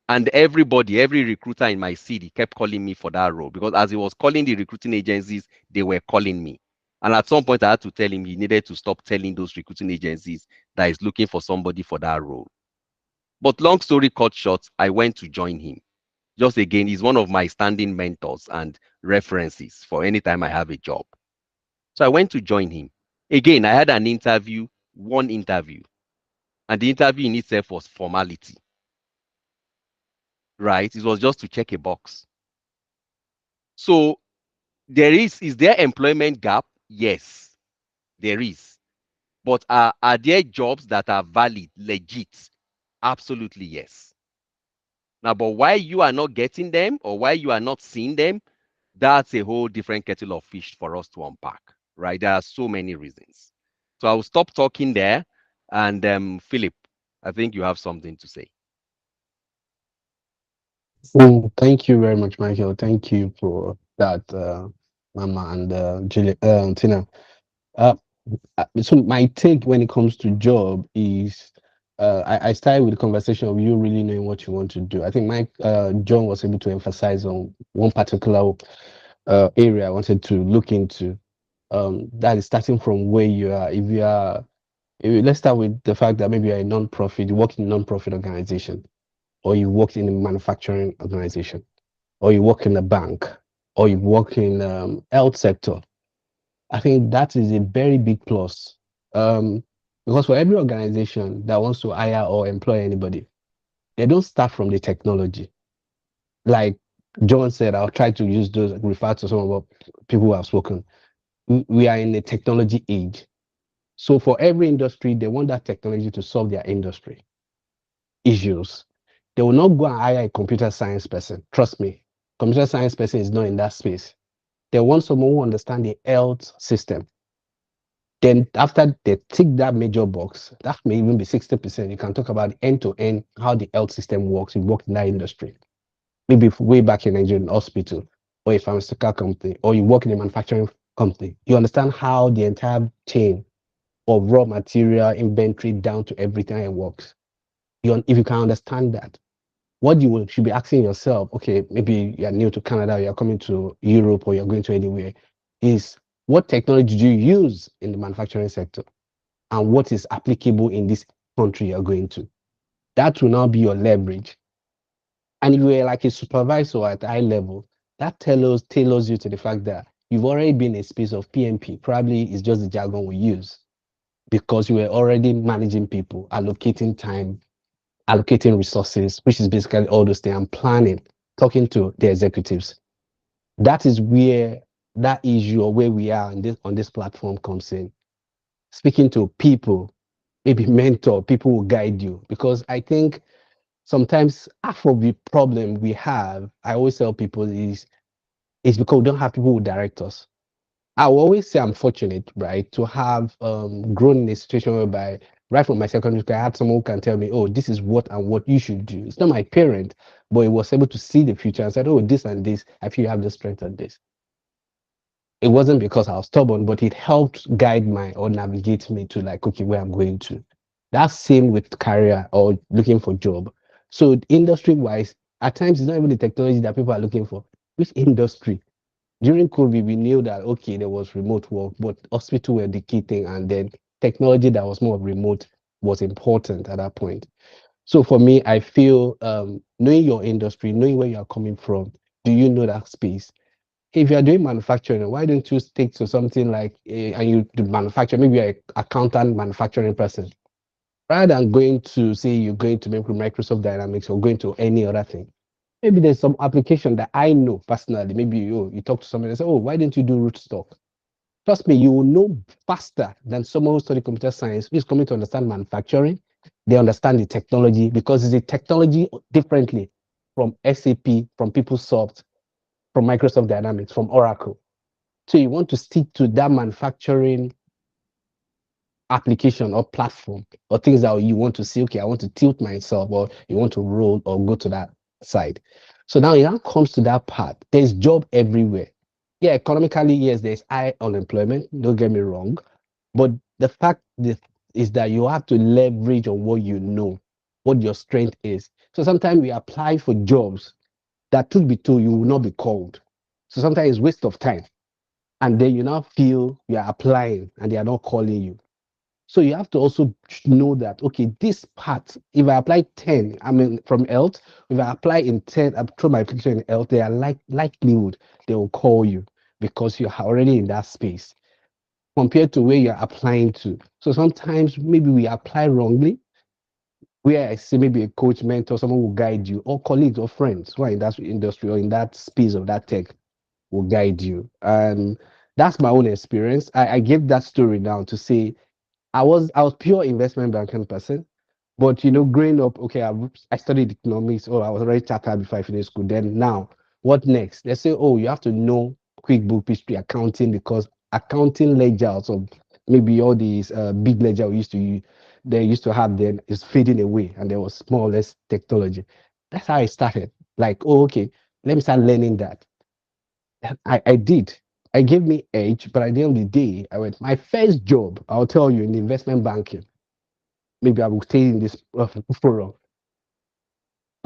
And every recruiter in my city kept calling me for that role, because as he was calling the recruiting agencies, they were calling me. And at some point, I had to tell him he needed to stop telling those recruiting agencies that he's looking for somebody for that role. But long story cut short, I went to join him. Just again, he's one of my standing mentors and references for any time I have a job. So I went to join him. Again, I had an interview, one interview. And the interview in itself was formality. Right? It was just to check a box. So is there employment gap? Yes, there is. But are there jobs that are valid, legit? Absolutely yes. Now, but why you are not getting them or why you are not seeing them, that's a whole different kettle of fish for us to unpack, right? There are so many reasons. So I will stop talking there. And Philip, I think you have something to say. Thank you very much, Michael. Thank you for that, Mama and Tina. Uh, so my take when it comes to job is, I started with the conversation of you really knowing what you want to do. I think Mike, John was able to emphasize on one particular area I wanted to look into. That is starting from where you are. Let's start with the fact that maybe you're a non-profit, you work in a non-profit organization, or you work in a manufacturing organization, or you work in a bank, or you work in health sector. I think that is a very big plus. Because for every organization that wants to hire or employ anybody, they don't start from the technology. Like John said, I'll try to use those, refer to some of what people who have spoken. We are in a technology age. So for every industry, they want that technology to solve their industry issues. They will not go and hire a computer science person. Trust me, computer science person is not in that space. They want someone who understands the health system. Then after they tick that major box, that may even be 60%. You can talk about end to end, how the health system works. You work in that industry. Maybe way back in Nigerian hospital or a pharmaceutical company, or you work in a manufacturing company. You understand how the entire chain of raw material, inventory, down to everything it works. If you can understand that, what should be asking yourself, okay, maybe you're new to Canada, you're coming to Europe, or you're going to anywhere, is what technology do you use in the manufacturing sector, and what is applicable in this country you're going to? That will now be your leverage. And if you're like a supervisor at high level, that tailors you to the fact that you've already been in a space of PMP. Probably it's just the jargon we use, because you were already managing people, allocating time, allocating resources, which is basically all those things, and planning, talking to the executives. That is where that issue, or where we are on this platform, comes in. Speaking to people, maybe mentor, people will guide you. Because I think sometimes half of the problem we have, I always tell people, is because we don't have people who direct us. I will always say I'm fortunate, right, to have grown in a situation whereby right from my secondary school, I had someone who can tell me, oh, this is what and what you should do. It's not my parent, but he was able to see the future and said, oh, this and this, I feel you have the strength at this. It wasn't because I was stubborn, but it helped guide my or navigate me to like, okay, where I'm going to. That's same with career or looking for job. So industry wise, at times it's not even the technology that people are looking for. Which industry? During COVID, we knew that okay, there was remote work, but hospital were the key thing, and then technology that was more remote was important at that point. So for me, I feel knowing your industry, knowing where you are coming from, do you know that space? If you are doing manufacturing, why don't you stick to something like and you do manufacture? Maybe you're an accountant manufacturing person, rather than going to say you're going to maybe Microsoft Dynamics or going to any other thing. Maybe there's some application that I know personally. Maybe you talk to somebody and say, oh, why didn't you do Rootstock? Trust me, you will know faster than someone who studied computer science who is coming to understand manufacturing. They understand the technology because it's a technology differently from SAP, from PeopleSoft, from Microsoft Dynamics, from Oracle. So you want to stick to that manufacturing application or platform or things that you want to see, okay, I want to tilt myself, or you want to roll or go to that side. So now it now comes to that part. There's job everywhere. Yeah, economically, yes, there's high unemployment. Don't get me wrong. But the fact is that you have to leverage on what you know, what your strength is. So sometimes we apply for jobs that, truth be told, you will not be called. So sometimes it's waste of time. And then you now feel you are applying and they are not calling you. So you have to also know that, okay, this part, if I apply 10, I mean, from health, if I apply in 10, I throw my application in health, they are likelihood they will call you because you're already in that space compared to where you're applying to. So sometimes maybe we apply wrongly, where I see maybe a coach, mentor, someone will guide you, or colleagues or friends who are in that industry or in that space of that tech will guide you. And that's my own experience. I gave that story now to say I was pure investment banking person, but growing up, okay, I studied economics, or I was already chartered before I finished school. Then now, what next? They say, oh, you have to know QuickBook history, accounting, because accounting ledgers of maybe all these big ledger they used to have then is fading away, and there was more or less technology. That's how I started. Like, oh, okay, let me start learning that. I did. I gave me edge, but at the end of the day, I went, my first job, I'll tell you, in the investment banking, maybe I will stay in this forum.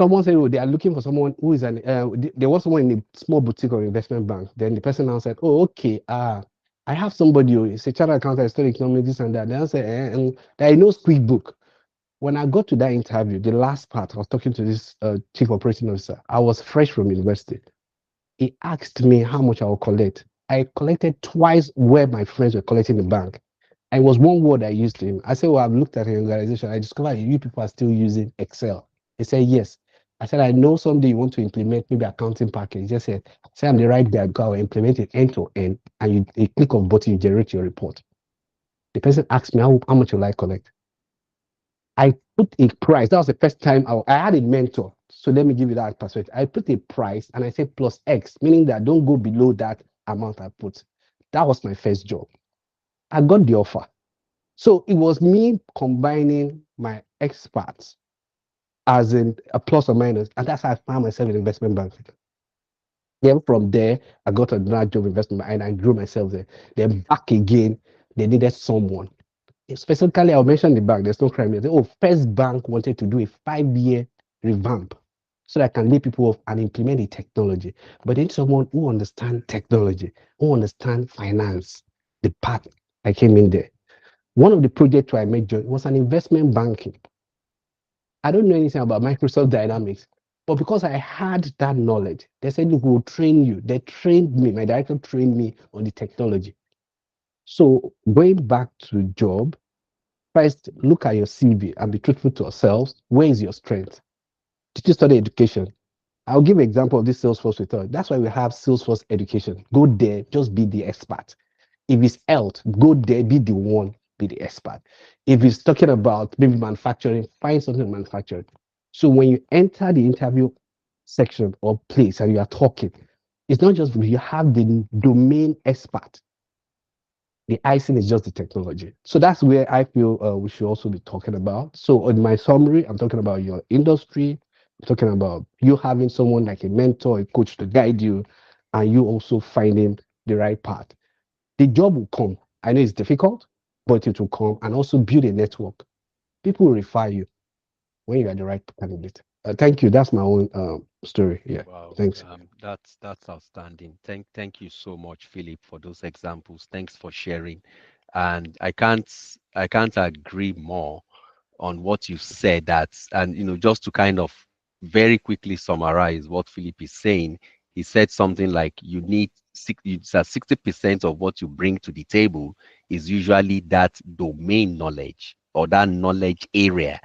Someone said, oh, they are looking for someone who is there was someone in a small boutique or investment bank. Then the person now said, oh, okay, I have somebody who is a chartered accountant, study economics, this and that. Then I said, and that I know QuickBook. When I got to that interview, the last part, I was talking to this chief operating officer. I was fresh from university. He asked me how much I will collect. I collected twice where my friends were collecting the bank. And it was one word I used to him. I said, well, I've looked at your organization. I discovered you people are still using Excel. He said, yes. I said, I know someday you want to implement maybe accounting package. He just said, say I'm the right guy, go and implement it end to end. And you a click of button, you generate your report. The person asked me, how much will I collect? I put a price. That was the first time I had a mentor. So let me give you that perspective. I put a price and I said plus X, meaning that don't go below that amount I put. That was my first job. I got the offer. So it was me combining my experts as in a plus or minus. And that's how I found myself in investment banking. Then from there, I got another job investment and I grew myself there. Then back again, they needed someone. Specifically, I'll mention the bank. There's no crime here. Oh, First Bank wanted to do a 5-year revamp so that I can lay people off and implement the technology. But then someone who understands technology, who understands finance, the path I came in there. One of the projects I made was an investment banking. I don't know anything about Microsoft Dynamics, but because I had that knowledge, they said, look, we'll train you. They trained me. My director trained me on the technology. So going back to job, first, look at your CV and be truthful to yourselves. Where is your strength? Did you study education? I'll give an example of this Salesforce we thought. That's why we have Salesforce education. Go there, just be the expert. If it's health, go there, be the one, be the expert. If it's talking about maybe manufacturing, find something in manufacturing. So when you enter the interview section or place and you are talking, it's not just you have the domain expert. The icing is just the technology. So that's where I feel we should also be talking about. So in my summary, I'm talking about your industry. I'm talking about you having someone like a mentor, a coach to guide you, and you also finding the right path. The job will come. I know it's difficult, but it will come, and also build a network. People will refer you when you are the right candidate. Thank you. That's my own story. Yeah. Wow, Thanks. that's outstanding. Thank you so much, Philip, for those examples. Thanks for sharing. And I can't agree more on what you said. And just to kind of very quickly summarize what Philip is saying, he said something like you need 60% of what you bring to the table is usually that domain knowledge or that knowledge area.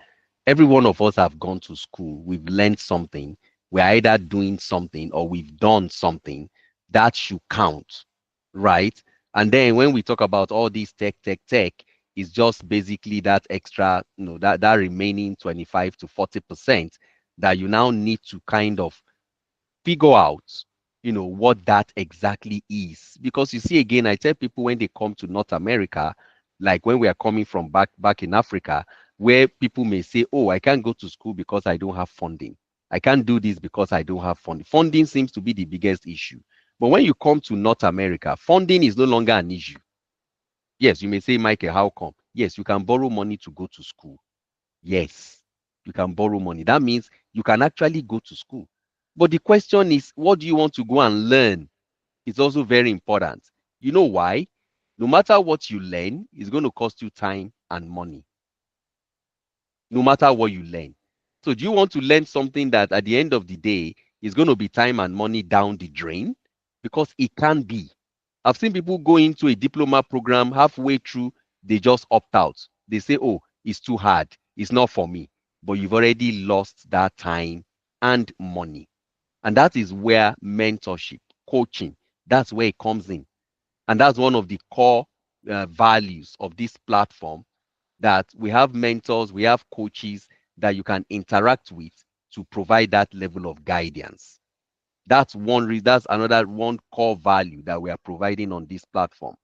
Every one of us have gone to school, we've learned something, we're either doing something or we've done something that should count, right? And then when we talk about all these tech, it's just basically that extra, that remaining 25 to 40% that you now need to kind of figure out, what that exactly is. Because you see, again, I tell people when they come to North America, like when we are coming from back in Africa, where people may say, oh, I can't go to school because I don't have funding. I can't do this because I don't have funding. Funding seems to be the biggest issue. But when you come to North America, funding is no longer an issue. Yes, you may say, Michael, how come? Yes, you can borrow money to go to school. Yes, you can borrow money. That means you can actually go to school. But the question is, what do you want to go and learn? It's also very important. You know why? No matter what you learn, it's going to cost you time and money. No matter what you learn. So do you want to learn something that at the end of the day is going to be time and money down the drain? Because it can be. I've seen people go into a diploma program halfway through, they just opt out. They say, oh, it's too hard. It's not for me. But you've already lost that time and money. And that is where mentorship, coaching, that's where it comes in. And that's one of the core values of this platform, that we have mentors, we have coaches that you can interact with to provide that level of guidance. That's that's another one core value that we are providing on this platform.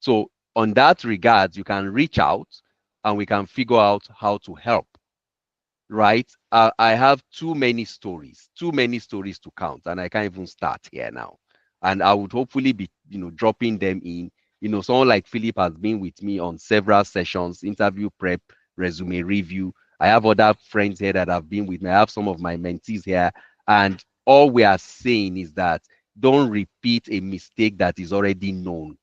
So on that regard, you can reach out and we can figure out how to help. right? I have too many stories to count, and I can't even start here now. And I would hopefully be, dropping them in. Someone like Philip has been with me on several sessions, interview prep, resume review. I have other friends here that have been with me. I have some of my mentees here, and all we are saying is that don't repeat a mistake that is already known.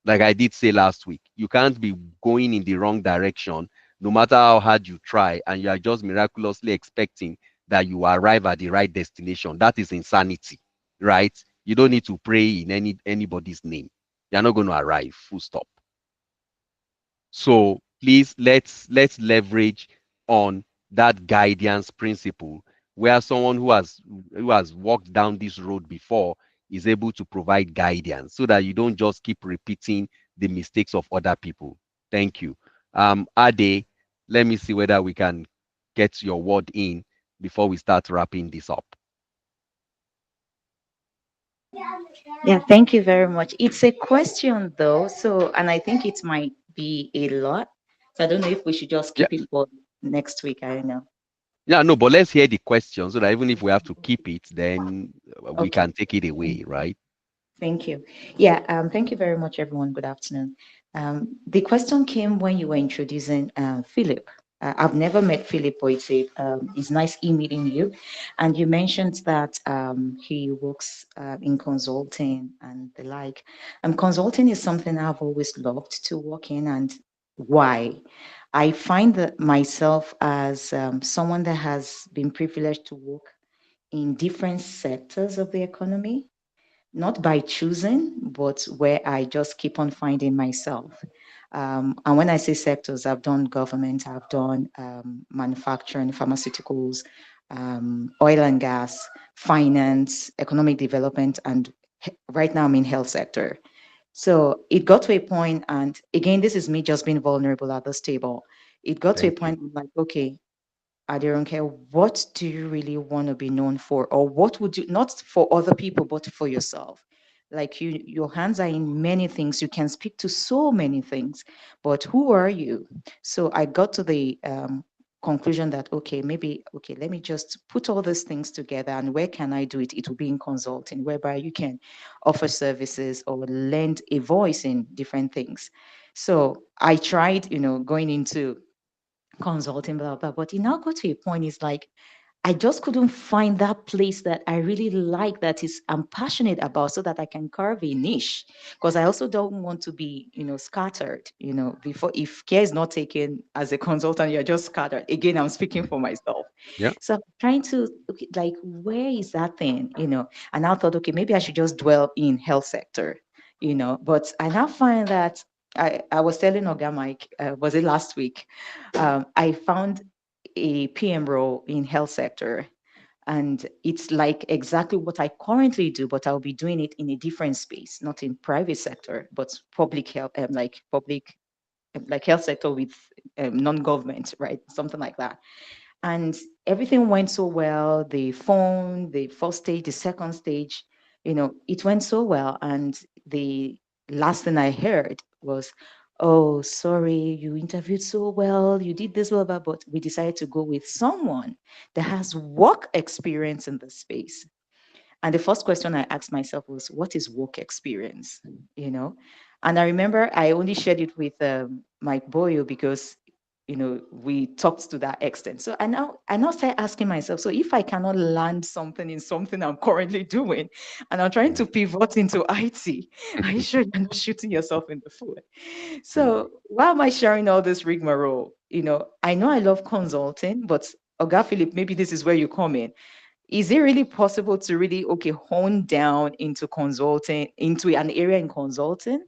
Like I did say last week, you can't be going in the wrong direction no matter how hard you try, and you are just miraculously expecting that you arrive at the right destination. That is insanity, right? You don't need to pray in anybody's name. You're not going to arrive, full stop. So please let's leverage on that guidance principle where someone who has walked down this road before is able to provide guidance so that you don't just keep repeating the mistakes of other people. Thank you. Ade, let me see whether we can get your word in before we start wrapping this up. Yeah, thank you very much. It's a question though, so and I think it might be a lot. So I don't know if we should just Yeah, keep it for next week. I don't know. yeah, no, but let's hear the question so that even if we have to keep it, then we Okay. can take it away, right? Thank you. Yeah, thank you very much, everyone. Good afternoon. The question came when you were introducing Philip. I've never met Philip, but it's nice meeting you. And you mentioned that he works in consulting and the like. Consulting is something I've always loved to work in, and why? I find that myself as someone that has been privileged to work in different sectors of the economy, not by choosing, but where I just keep on finding myself. And when I say sectors, I've done government, I've done manufacturing, pharmaceuticals, oil and gas, finance, economic development, and right now I'm in health sector. So it got to a point, and again, this is me just being vulnerable at this table. It got to a Thank you. point like, okay, I don't care. What do you really want to be known for? Or what would you, not for other people, but for yourself? Like your hands are in many things. You can speak to so many things, but who are you? So I got to the conclusion that, okay, maybe, okay, let me just put all these things together, and where can I do it? It will be in consulting, whereby you can offer services or lend a voice in different things. So I tried, going into consulting, blah, blah. But it now got to a point, it's like, I just couldn't find that place that I really like, that is I'm passionate about, so that I can carve a niche. Because I also don't want to be, scattered, before, if care is not taken as a consultant, you're just scattered. Again, I'm speaking for myself. Yeah. So I'm trying to, okay, like, where is that thing, And I thought, okay, maybe I should just dwell in health sector, But I now find that I was telling Oga Mike, was it last week? I found a PM role in health sector, and it's like exactly what I currently do, but I'll be doing it in a different space, not in private sector, but public health, like health sector with non-government, right? Something like that. And everything went so well. The phone, the first stage, the second stage, it went so well. And the last thing I heard was, oh, sorry, you interviewed so well, you did this, well, but we decided to go with someone that has work experience in the space. And the first question I asked myself was, what is work experience? You know? And I remember I only shared it with Mike Boyo because, we talked to that extent. So I now started asking myself, so if I cannot land something in something I'm currently doing, and I'm trying to pivot into IT, are you sure you're not shooting yourself in the foot? So why am I sharing all this rigmarole? I know I love consulting, but Oga Philip, maybe this is where you come in. Is it really possible to really, okay, hone down into consulting, into an area in consulting?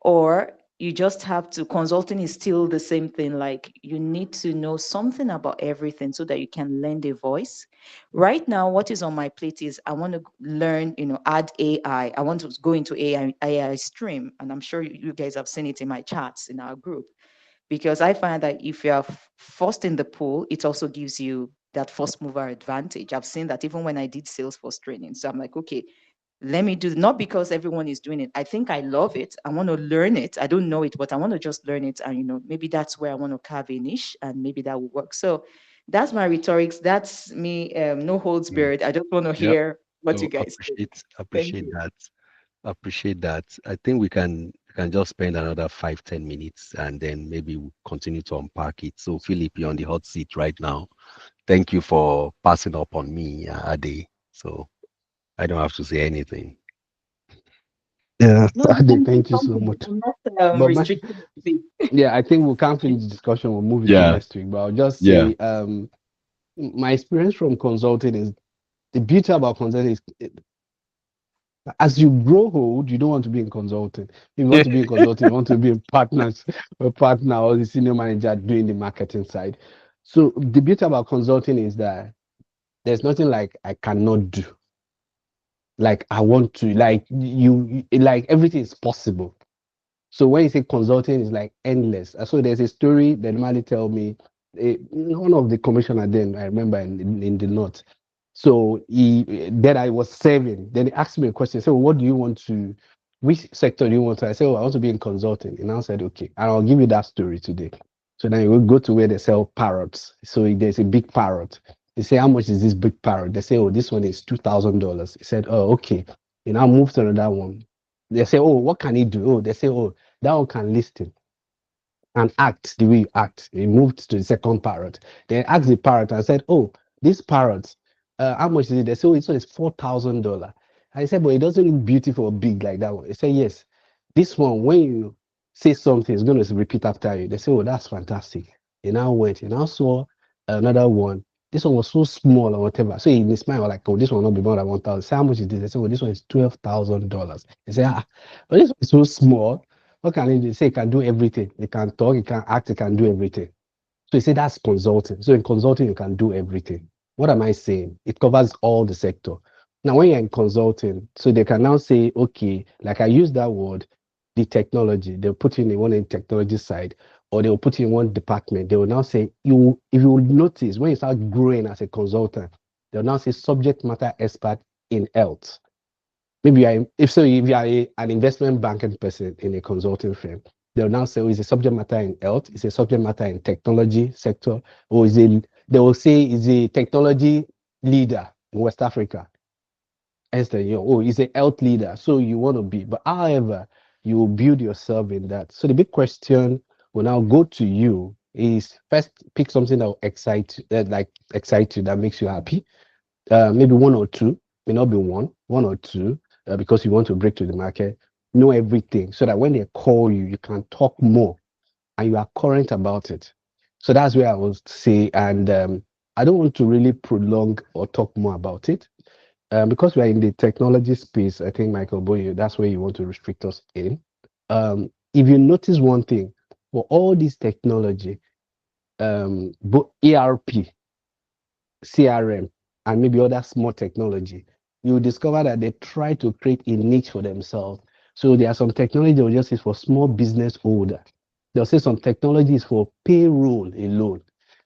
Or you just have to, consulting is still the same thing, like you need to know something about everything so that you can lend a voice. Right now, what is on my plate is I want to learn, add AI. I want to go into AI stream, and I'm sure you guys have seen it in my chats in our group, because I find that if you are first in the pool, it also gives you that first mover advantage. I've seen that even when I did Salesforce training. So I'm like, okay, let me do, not because everyone is doing it. I think I love it. I want to learn it. I don't know it, but I want to just learn it. And, maybe that's where I want to carve a niche, and maybe that will work. So That's my rhetorics. That's me. No holds Mm. barred. I just want to Yep. hear what you So guys think. Thank appreciate you. that. Appreciate that. I think we can just spend another 5-10 minutes and then maybe we'll continue to unpack it. So Philip, you're on the hot seat right now. Thank you for passing up on me, Ade. So I don't have to say anything. Yeah, No, you Ade, can say thank you so something. much. I'm not But my, restricted to speak. yeah, I think we can't finish the discussion. We'll move it to Yeah, next week. But I'll just yeah. say, my experience from consulting is the beauty about consulting is as you grow old, you don't want to be in consulting. If you want to be in consulting, you want to be a partners, a partner or the senior manager doing the marketing side. So the beauty about consulting is that there's nothing like I cannot do. Like I want to, like like everything is possible. So when you say consulting is like endless. So there's a story they normally tell me. One of the commissioner then I remember in the north. So then I was serving. Then he asked me a question. So what do you want to? Which sector do you want to? I said, oh, I want to be in consulting. And I said, okay, and I'll give you that story today. So then we go to where they sell parrots. So there's a big parrot. They say, how much is this big parrot? They say, oh, this one is $2,000. He said, oh, okay. And I moved to another one. They say, oh, what can he do? Oh, they say, oh, that one can listen and act the way you act. He moved to the second parrot. Then asked the parrot and said, oh, this parrot, how much is it? They said, oh, it's $4,000. I said, but it doesn't look beautiful or big like that one. He said, yes. This one, when you say something, it's going to repeat after you. They say, oh, that's fantastic. He now went, he now saw another one. This one was so small or whatever. So he smiled like, oh, this one will not be more than 1,000. Say, how much is this? They said, oh, this one is $12,000. He said, ah, but this one is so small. What can he do? Say he can do everything. He can talk, he can act, he can do everything. So you say that's consulting. So in consulting, you can do everything. What am I saying? It covers all the sector. Now, when you're in consulting, so they can now say, okay, like I use that word, the technology, they'll put you in one in technology side, or they'll put you in one department. They will now say, if you will notice, when you start growing as a consultant, they'll now say subject matter expert in health. Maybe if you are an investment banking person in a consulting firm, they'll now say, oh, is a subject matter in health, is a subject matter in technology sector, or they will say is a technology leader in West Africa. Instead, oh, is a health leader, so you want to be. But however, you will build yourself in that. So the big question will now go to you is first pick something that will excite you, that makes you happy. Maybe one or two, may not be one or two, because you want to break to the market. Know everything so that when they call you, you can talk more and you are current about it. So that's where I would say, and I don't want to really prolong or talk more about it. Because we are in the technology space, I think Michael Boye, that's where you want to restrict us in. If you notice one thing, for all this technology, both ERP, CRM, and maybe other small technology, you discover that they try to create a niche for themselves. So there are some technology they'll just say for small business owner. They'll say some technology is for payroll alone.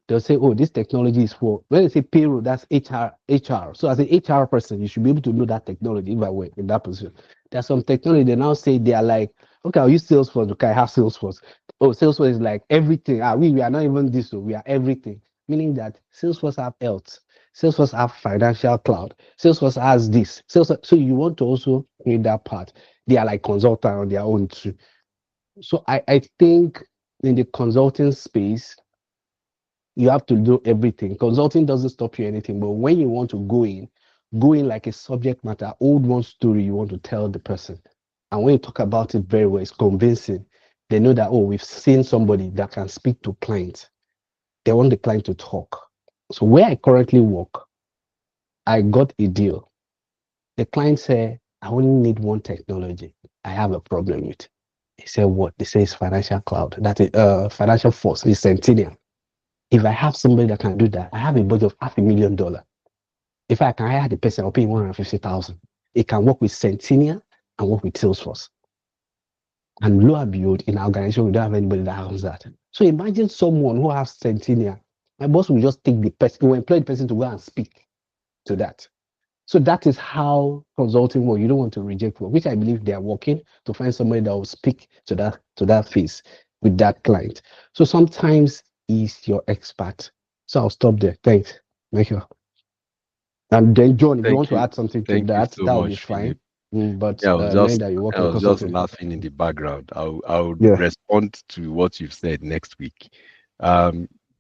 They'll say, oh, this technology is for, when they say payroll, that's HR. So as an HR person, you should be able to know that technology if I were in that position. There's some technology, they now say they are like, okay, I'll use Salesforce. Okay, I have Salesforce. Oh, Salesforce is like everything. We are not even this, so we are everything. Meaning that Salesforce have health, Salesforce have financial cloud, Salesforce has this. Salesforce, so you want to also read that part. They are like consultant on their own too. So I think in the consulting space, you have to do everything. Consulting doesn't stop you anything, but when you want to go in like a subject matter, old one story you want to tell the person. And when you talk about it very well, it's convincing. They know that, oh, we've seen somebody that can speak to clients. They want the client to talk. So where I currently work, I got a deal. The client said, I only need one technology. I have a problem with. He said, what? They say it's financial cloud. That is financial force, it's Centennial. If I have somebody that can do that, I have a budget of $500,000. If I can hire the person, I'll pay 150,000. It can work with Centennial and work with Salesforce. And lo and behold, in our organization, we don't have anybody that has that. So imagine someone who has Centennial. My boss will just take the person, will employ the person to go and speak to that. So that is how consulting work. You don't want to reject work, which I believe they are working to find somebody that will speak to that face with that client. So sometimes he's your expert. So I'll stop there. Thanks, Michael. And then John, if you Thank want to you. add something to Thank you that, so that will be much, fine. Philip. But Yeah, I was knowing just that you work I in was just consulting, laughing in the background. I'll yeah. respond to what you've said next week.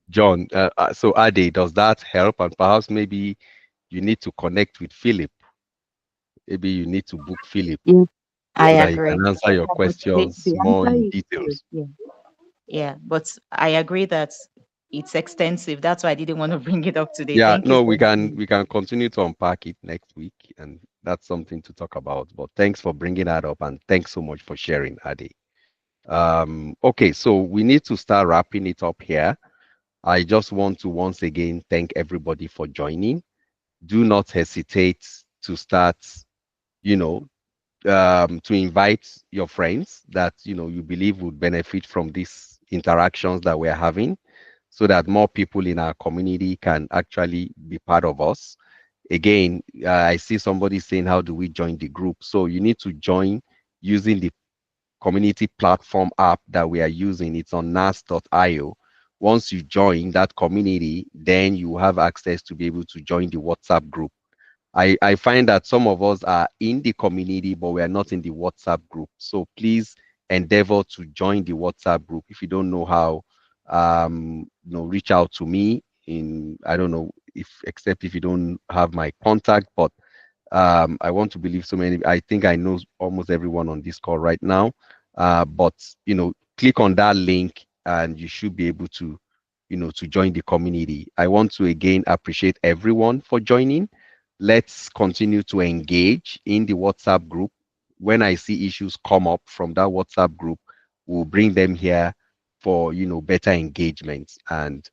John, so Ade, does that help? And perhaps maybe you need to connect with Philip. Maybe you need to book Philip Yes, I so that he agree. can answer your But questions the more answer in is good. details. Yeah. Yeah, but I agree that it's extensive. That's why I didn't want to bring it up today. Yeah, Thank you no, so much. we can continue to unpack it next week, and that's something to talk about. But thanks for bringing that up, and thanks so much for sharing, Ade. Okay, so we need to start wrapping it up here. I just want to once again thank everybody for joining. Do not hesitate to start, you know, to invite your friends that you believe would benefit from these interactions that we're having, so that more people in our community can actually be part of us. Again, I see somebody saying, how do we join the group? So you need to join using the community platform app that we are using. It's on nas.io. Once you join that community, then you have access to be able to join the WhatsApp group. I find that some of us are in the community, but we are not in the WhatsApp group. So please endeavor to join the WhatsApp group. If you don't know how, reach out to me I don't know except if you don't have my contact, but I want to believe I think I know almost everyone on this call right now. But click on that link and you should be able to, to join the community. I want to again appreciate everyone for joining. Let's continue to engage in the WhatsApp group. When I see issues come up from that WhatsApp group, we'll bring them here for, better engagement. And,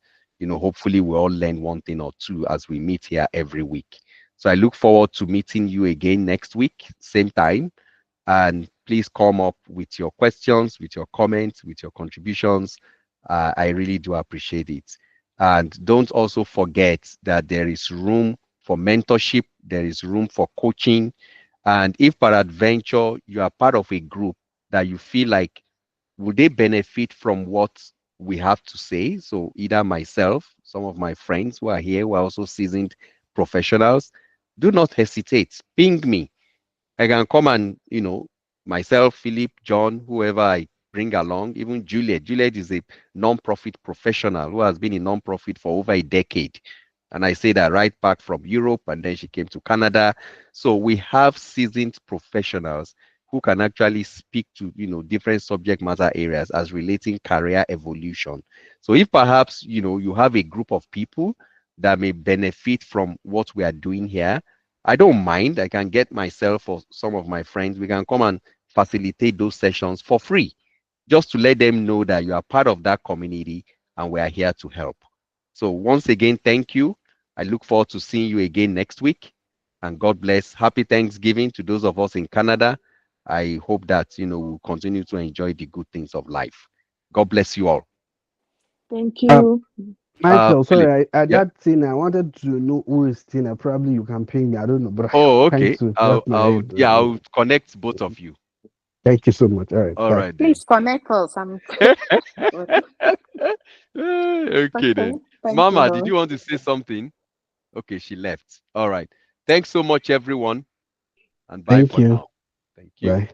hopefully we all learn one thing or two as we meet here every week. So I look forward to meeting you again next week, same time. And please come up with your questions, with your comments, with your contributions. I really do appreciate it. And don't also forget that there is room for mentorship, there is room for coaching. And if peradventure you are part of a group that you feel like, would they benefit from what we have to say? So either myself, some of my friends who are here, who are also seasoned professionals, do not hesitate. Ping me. I can come and, myself, Philip, John, whoever I bring along, even Juliet. Juliet is a non-profit professional who has been in non-profit for over a decade. And I say that right back from Europe, and then she came to Canada. So we have seasoned professionals who can actually speak to, different subject matter areas as relating career evolution. So if perhaps, you have a group of people that may benefit from what we are doing here, I don't mind. I can get myself or some of my friends. We can come and facilitate those sessions for free, just to let them know that you are part of that community and we are here to help. So once again, thank you. I look forward to seeing you again next week. And God bless. Happy Thanksgiving to those of us in Canada. I hope that, we'll continue to enjoy the good things of life. God bless you all. Thank you. Michael, Philip, sorry, I yeah. that Tina, I wanted to know who is Tina. Probably you can ping me. I don't know, but Oh, I'm trying okay. to wrap my head around it. I'll connect both of you. Thank you so much. All right, All bye. right then. Please connect us. Okay Okay. then. Thank you, Mama, did though. you want to say something? Okay, she left. All right. Thanks so much, everyone. And bye Thank for you. now. Thank you. Bye.